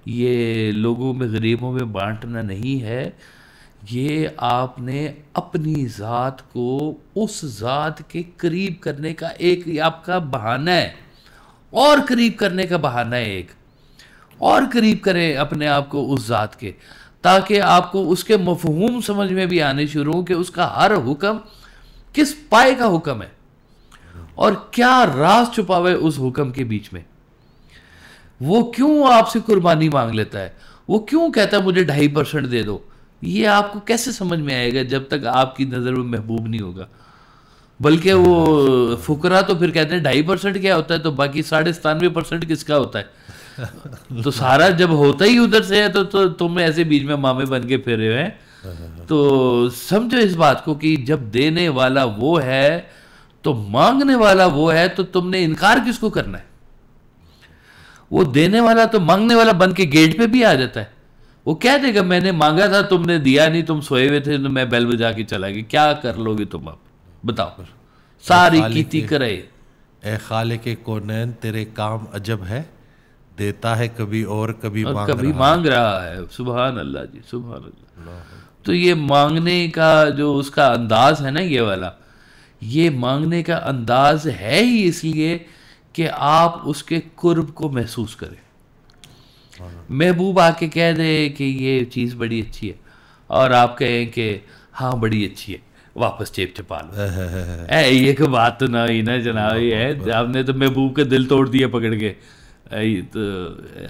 یہ لوگوں میں غریبوں میں بانٹنا نہیں ہے. یہ آپ نے اپنی ذات کو اس ذات کے قریب کرنے کا ایک آپ کا بہانہ ہے, اور قریب کرنے کا بہانہ ہے ایک, اور قریب کریں اپنے آپ کو اس ذات کے, تاکہ آپ کو اس کے مفہوم سمجھ میں بھی آنے شروع ہوں کہ اس کا ہر حکم کس پائے کا حکم ہے اور کیا راز چھپا ہوا ہے اس حکم کے بیچ میں. وہ کیوں آپ سے قربانی مانگ لیتا ہے, وہ کیوں کہتا ہے مجھے 2.5% دے دو. یہ آپ کو کیسے سمجھ میں آئے گا جب تک آپ کی نظر میں محبوب نہیں ہوگا. بلکہ وہ فقراء تو پھر کہتے ہیں 2.5% کیا ہوتا ہے, تو باقی 97% کس کا ہوتا ہے. تو سارا جب ہوتا ہی ادھر سے ہے تو تم ایسے بیچ میں مامے بن کے پھرے ہوئے ہیں. تو سمجھو اس بات کو کہ جب دینے والا وہ ہے تو مانگنے والا وہ ہے, تو تم نے انکار کس کو کرنا ہے. وہ دینے والا تو مانگنے والا بن کے گیٹ پہ بھی آ جاتا ہے. وہ کہہ دے گا میں نے مانگا تھا تم نے دیا نہیں, تم سوئے ہوئے تھے تو میں بیل بجا کے چلا گیا, کیا کر لو گے تم اب بتاؤ. ساری کیتی کرے. اے خالق کونین تیرے کام عجب ہے, دیتا ہے کبھی اور کبھی مانگ رہا ہے. سبحان اللہ جی, سبحان اللہ. تو یہ مانگنے کا جو اس کا انداز ہے نا, یہ والا, یہ مانگنے کا انداز ہے ہی اس لیے کہ آپ اس کے قرب کو محسوس کریں. محبوب آ کے کہہ دے کہ یہ چیز بڑی اچھی ہے اور آپ کہیں کہ ہاں بڑی اچھی ہے, واپس چیپ چپا لو. یہ کوئی بات تو نہ ہوئی نا جناب, یہ ہے آپ نے تو محبوب کا دل توڑ دیا پکڑ کے. تو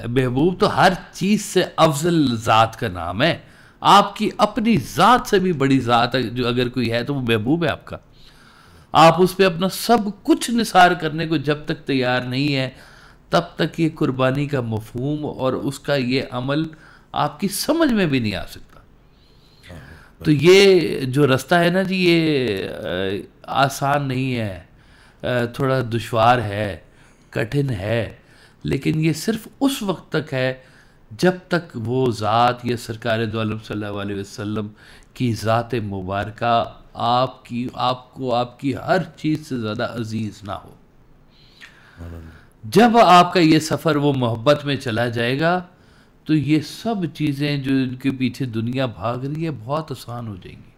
محبوب تو ہر چیز سے افضل ذات کا نام ہے. آپ کی اپنی ذات سے بھی بڑی ذات جو اگر کوئی ہے تو وہ محبوب ہے آپ کا. آپ اس پہ اپنا سب کچھ نثار کرنے کو جب تک تیار نہیں ہے تب تک یہ قربانی کا مفہوم اور اس کا یہ عمل آپ کی سمجھ میں بھی نہیں آ سکتا. تو یہ جو رستہ ہے نا جی, یہ آسان نہیں ہے, تھوڑا دشوار ہے, کٹھن ہے, لیکن یہ صرف اس وقت تک ہے جب تک وہ ذات یا سرکار دو عالم صلی اللہ علیہ وسلم کی ذات مبارکہ آپ کو آپ کی ہر چیز سے زیادہ عزیز نہ ہو. جب آپ کا یہ سفر وہ محبت میں چلا جائے گا تو یہ سب چیزیں جو ان کے پیچھے دنیا بھاگ رہی ہے بہت آسان ہو جائیں گی.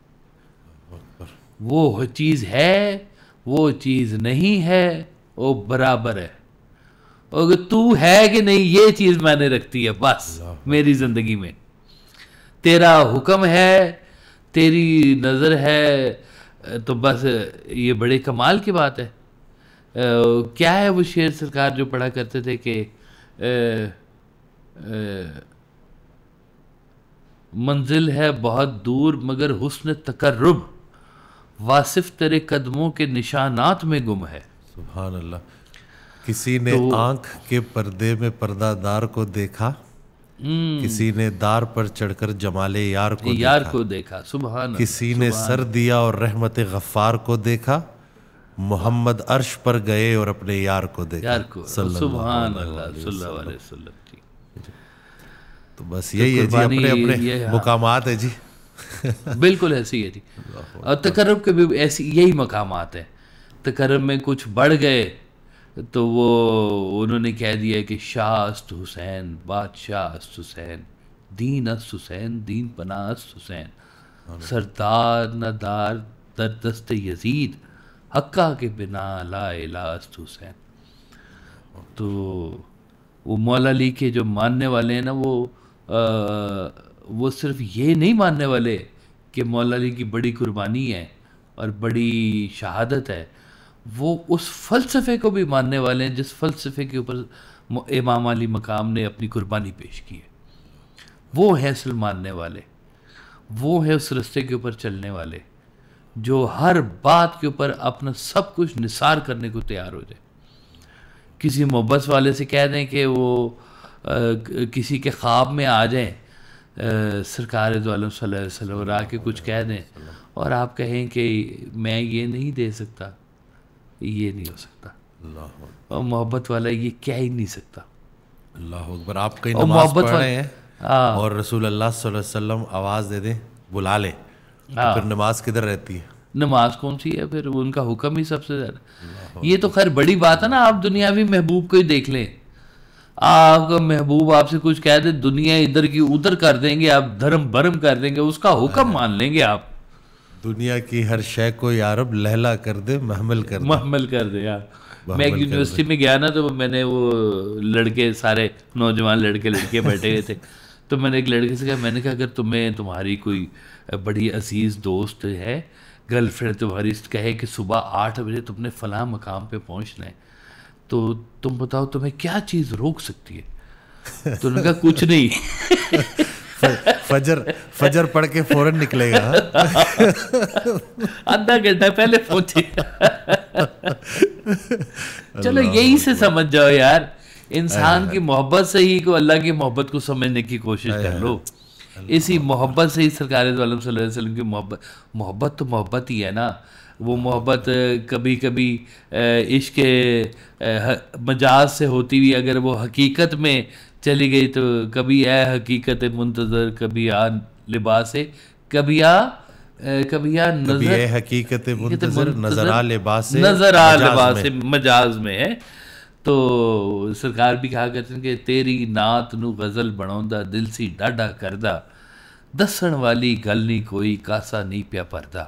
وہ چیز ہے، وہ چیز نہیں ہے، وہ برابر ہے. اگر تو ہے کہ نہیں یہ چیز میں نے رکھتی ہے بس میری زندگی میں. تیرا حکم ہے، تیری نظر ہے، تو بس یہ بڑے کمال کی بات ہے. کیا ہے وہ شعر سرکار جو پڑھا کرتے تھے کہ منزل ہے بہت دور مگر حسن تقرب، واصف تیرے قدموں کے نشانات میں گم ہے. سبحان اللہ. کسی نے آنکھ کے پردے میں پردہ دار کو دیکھا، کسی نے دار پر چڑھ کر جمال یار کو دیکھا. سبحان اللہ. کسی نے سر دیا اور رحمت غفار کو دیکھا، محمد عرش پر گئے اور اپنے یار کو دیکھا. سبحان اللہ صلی اللہ علیہ وسلم. تو بس یہی ہے جی، اپنے اپنے مقامات ہے جی. بالکل ایسی ہے جی. اور تقرب کے بھی ایسی یہی مقامات ہیں. تقرب میں کچھ بڑھ گئے تو وہ انہوں نے کہہ دیا کہ شاہ است حسین، بادشاہ است حسین، دین است حسین، دین پناہ است حسین، سردار ندار در دست یزید، حقہ کے بنا لا الہ است حسین. تو وہ مولا علی کے جو ماننے والے ہیں نا وہ صرف یہ نہیں ماننے والے کہ مولا علی کی بڑی قربانی ہے اور بڑی شہادت ہے، وہ اس فلسفے کو بھی ماننے والے ہیں جس فلسفے کے اوپر امام علی مقام نے اپنی قربانی پیش کی ہے. وہ ہیں اصل ماننے والے، وہ ہیں اس رستے کے اوپر چلنے والے جو ہر بات کے اوپر اپنا سب کچھ نثار کرنے کو تیار ہو جائے. کسی محبت والے سے کہہ دیں کہ وہ کسی کے خواب میں آ جائیں سرکار دو عالم صلی اللہ علیہ وسلم اور آ کے کچھ کہہ دیں اور آپ کہیں کہ میں یہ نہیں دے سکتا، یہ نہیں ہو سکتا. اور محبت والا یہ کہہ ہی نہیں سکتا. اللہ اکبر. آپ کئی نماز پڑھ رہے ہیں اور رسول اللہ صلی اللہ علیہ وسلم آواز دے دیں بلا لیں، پھر نماز کدھر رہتی ہے؟ نماز کون سی ہے پھر؟ ان کا حکم ہی سب سے زیادہ. یہ تو خیر بڑی بات ہے نا. آپ دنیاوی محبوب کو ہی دیکھ لیں. آپ کا محبوب آپ سے کچھ کہہ دے، دنیا ادھر کی ادھر کر دیں گے، آپ دھرم برم کر دیں گے، اس کا حکم مان لیں گے آپ. دنیا کی ہر شے کو یا رب لہلا کر دے، محمل کر دے یار. میں ایک یونیورسٹی میں گیا نا تو میں نے وہ لڑکے سارے نوجوان لڑکے لڑکیاں بیٹھے ہوئے تھے تو میں نے ایک لڑکے سے کہا، میں نے کہا اگر تمہاری کوئی بڑی عزیز دوست ہے، گرل فرینڈ تمہاری کہے کہ صبح 8 بجے تم نے فلاں مقام پہ پہنچنا ہے تو تم بتاؤ تمہیں کیا چیز روک سکتی ہے؟ تو انہوں نے کہا کچھ نہیں. فجر پڑھ کے فوراً نکلے گا، آدھا گھنٹہ پہلے پہنچے. چلو یہی سے سمجھ جاؤ یار، انسان کی محبت سے ہی کو اللہ کی محبت کو سمجھنے کی کوشش کر لو. اسی محبت سے ہی سرکار دو عالم صلی اللہ علیہ وسلم کی محبت تو محبت ہی ہے نا. وہ محبت کبھی کبھی عشق مجاز سے ہوتی ہوئی اگر وہ حقیقت میں چلی گئی تو کبھی اے حقیقت منتظر، کبھی آ لباس، کبھی آ نظر حقیقت منتظر، نظر آ لباس مجاز میں ہے. تو سرکار بھی کہا کرتے ہیں کہ تیری نعت نو غزل بناؤندا دل سی ڈاڈا کردہ، دسن والی گل نہیں کوئی کاسا نہیں پیا پردہ.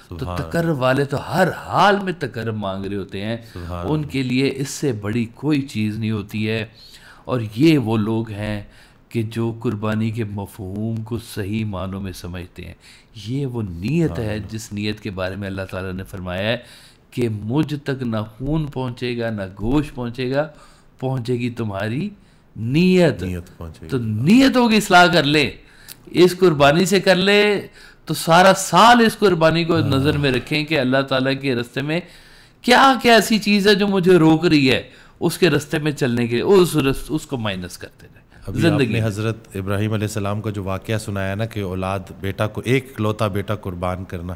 تو تقرب والے تو ہر حال میں تقرب مانگ رہے ہوتے ہیں. ان کے لیے اس سے بڑی کوئی چیز نہیں ہوتی ہے. اور یہ وہ لوگ ہیں کہ جو قربانی کے مفہوم کو صحیح معنوں میں سمجھتے ہیں. یہ وہ نیت ہے جس نیت کے بارے میں اللہ تعالیٰ نے فرمایا ہے کہ مجھ تک نہ خون پہنچے گا نہ گوشت پہنچے گا، پہنچے گی تمہاری نیت. تو نیتوں کی اصلاح کر لے، اس قربانی سے کر لے تو سارا سال اس قربانی کو نظر میں رکھیں کہ اللہ تعالیٰ کے رستے میں کیا کیا ایسی چیز ہے جو مجھے روک رہی ہے، اس کے رستے میں چلنے کے لیے اس کو مائنس کرتے رہے. زندگی حضرت ابراہیم علیہ السلام کا جو واقعہ سنایا نا کہ اولاد بیٹا کو ایک لوتا بیٹا قربان کرنا،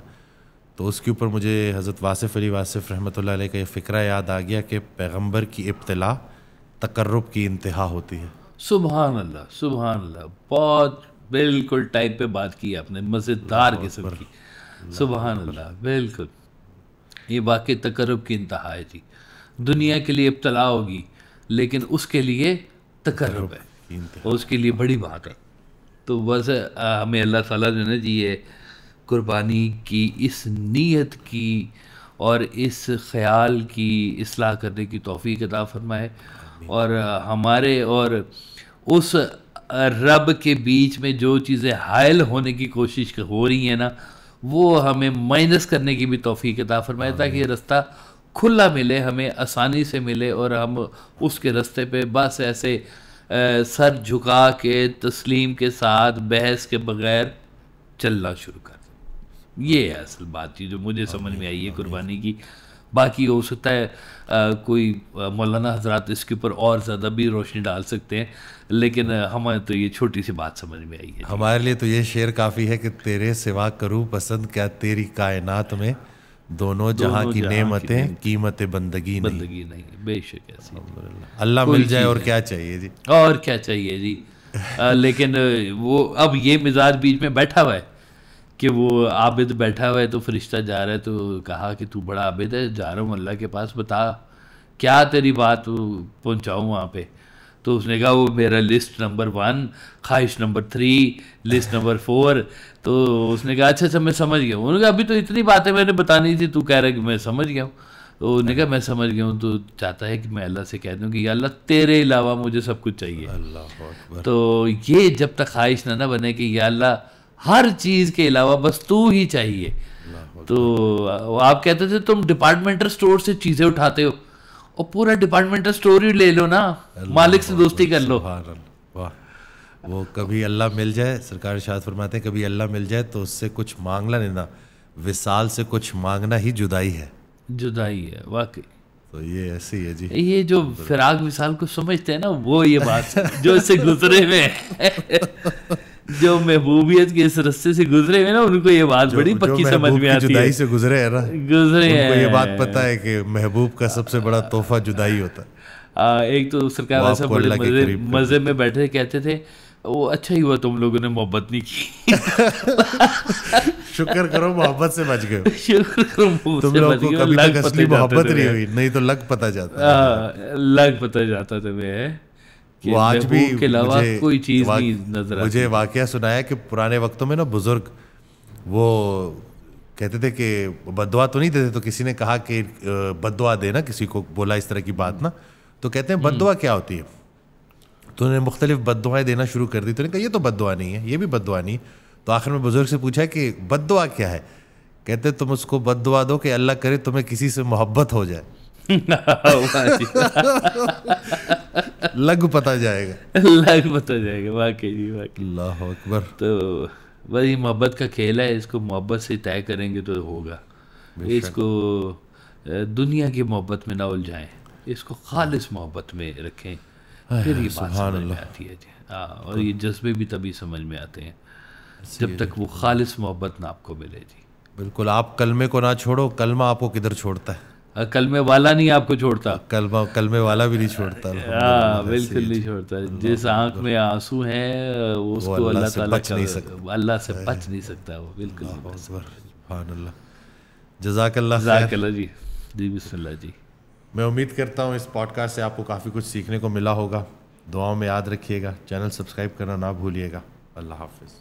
تو اس کے اوپر مجھے حضرت واصف علی واصف رحمۃ اللہ علیہ کا یہ فقرہ یاد آ گیا کہ پیغمبر کی ابتلا تقرب کی انتہا ہوتی ہے. سبحان اللہ سبحان اللہ. بہت بالکل ٹائپ پہ بات کی آپ نے، مزیدار قسم کی. سبحان اللہ. بالکل یہ واقعی تقرب کی انتہا ہے جی. دنیا کے لیے ابتلا ہوگی لیکن اس کے لیے تقرب ہے. اس کے لیے بڑی بات ہے. تو بس ہمیں اللہ تعالیٰ نے نا جی یہ قربانی کی اس نیت کی اور اس خیال کی اصلاح کرنے کی توفیق عطا فرمائے, اور ہمارے اور اس رب کے بیچ میں جو چیزیں حائل ہونے کی کوشش ہو رہی ہیں نا وہ ہمیں مائنس کرنے کی بھی توفیق عطا فرمائے, تاکہ یہ رستہ کھلا ملے, ہمیں آسانی سے ملے, اور ہم اس کے رستے پہ بس ایسے سر جھکا کے تسلیم کے ساتھ بحث کے بغیر چلنا شروع کر دیں. یہ ہے اصل بات چیز جو مجھے سمجھ میں آئی ہے قربانی کی. باقی ہو سکتا ہے کوئی مولانا حضرات اس کے اوپر اور زیادہ بھی روشنی ڈال سکتے ہیں, لیکن ہمیں تو یہ چھوٹی سی بات سمجھ میں آئی ہے. ہمارے لیے تو یہ شعر کافی ہے کہ تیرے سوا کروں پسند کیا تیری کائنات میں, دونوں جہاں کی نعمتیں قیمت بندگی نہیں. بے شک ایسی اللہ مل جائے اور کیا چاہیے جی, اور کیا چاہیے جی. لیکن وہ اب یہ مزاج بیچ میں بیٹھا ہوا ہے کہ وہ عابد بیٹھا ہوا ہے, تو فرشتہ جا رہا ہے تو کہا کہ تو بڑا عابد ہے, جا رہا ہوں اللہ کے پاس, بتا کیا تیری بات پہنچاؤں وہاں پہ. تو اس نے کہا وہ میرا لسٹ نمبر 1, خواہش نمبر 3, لسٹ نمبر 4. تو اس نے کہا اچھا میں سمجھ گیا ہوں. انہوں نے کہا ابھی تو اتنی باتیں میں نے بتانی تھی, تو کہہ رہا ہے کہ میں سمجھ گیا ہوں. تو انہوں نے کہا میں سمجھ گیا ہوں, تو چاہتا ہے کہ میں اللہ سے کہہ دوں کہ یا اللہ تیرے علاوہ مجھے سب کچھ چاہیے. تو یہ جب تک خواہش نہ بنے کہ یا اللہ ہر چیز کے علاوہ بس تو ہی چاہیے. تو آپ کہتے تھے تم ڈپارٹمنٹل سٹور سے چیزیں اٹھاتے ہو, اور پورا ڈپارٹمنٹل سٹور ہی لے لو نا, مالک سے دوستی کر لو. وہ کبھی اللہ مل جائے, سرکار ارشاد فرماتے ہیں کبھی اللہ مل جائے تو اس سے کچھ مانگنا نہیں نا, وصال سے کچھ مانگنا ہی جدائی ہے. جدائی ہے واقعی. تو یہ ایسی ہے جی, یہ جو فراق وصال کو سمجھتے ہیں نا, وہ یہ بات جو اس سے گزرے ہوئے جو محبوبیت کے اس رستے سے گزرے ہوئے نا, ان کو یہ بات بڑی پکی سمجھ میں آتی ہے. جدائی سے گزرے ہیں نا, گزرے ان کو یہ بات پتہ ہے کہ محبوب کا سب سے بڑا تحفہ جدائی ہوتا ہے. ایک تو سرکار ایسا بڑے مزے میں بیٹھے کہتے تھے وہ اچھا ہی ہوا تم لوگوں نے محبت نہیں کی. شکر کرو محبت سے بچ گئے, شکر کرو تم لوگوں کو کبھی تک اصلی محبت نہیں ہوئی, نہیں تو لگ پتہ جاتا, لگ پتہ جاتا تمہیں. وہ آج بھی کے علاوہ کوئی چیز نہیں نظر. مجھے واقعہ سنایا کہ پرانے وقتوں میں نا بزرگ وہ کہتے تھے کہ بد دعا تو نہیں دیتے, تو کسی نے کہا کہ بد دعا دینا, کسی کو بولا اس طرح کی بات نا, تو کہتے ہیں بد دعا کیا ہوتی ہے. تو انہوں نے مختلف بد دعائیں دینا شروع کر دی. تو انہوں نے کہا یہ تو بد دعا نہیں ہے, یہ بھی بد دعا نہیں. تو آخر میں بزرگ سے پوچھا کہ بد دعا کیا ہے. کہتے تم اس کو بد دعا دو کہ اللہ کرے تمہیں کسی سے محبت ہو جائے, لگ پتہ جائے گا, لگ پتہ جائے گا. واقعی جی واقعی. اللہ اکبر. تو وہی محبت کا کھیل ہے, اس کو محبت سے طے کریں گے تو ہوگا. اس کو دنیا کی محبت میں نہ الجھائیں, اس کو خالص محبت میں رکھیں, پھر یہ بات سمجھ میں آتی ہے جی. اور یہ جذبے بھی تبھی سمجھ میں آتے ہیں جب تک وہ خالص محبت نہ آپ کو ملے جی. بالکل, آپ کلمے کو نہ چھوڑو, کلمہ آپ کو کدھر چھوڑتا ہے. کلمے والا نہیں آپ کو چھوڑتا, کلمے والا بھی نہیں چھوڑتا. بالکل نہیں چھوڑتا. جس آنکھ میں آنسو ہیں اس کو اللہ تعالیٰ اللہ سے بچ نہیں سکتا وہ. بالکل سبحان اللہ. جزاک اللہ جزاک اللہ جی. جی بسم اللہ جی. میں امید کرتا ہوں اس پوڈ کاسٹ سے آپ کو کافی کچھ سیکھنے کو ملا ہوگا. دعاؤں میں یاد رکھیے گا, چینل سبسکرائب کرنا نہ بھولیے گا. اللہ حافظ.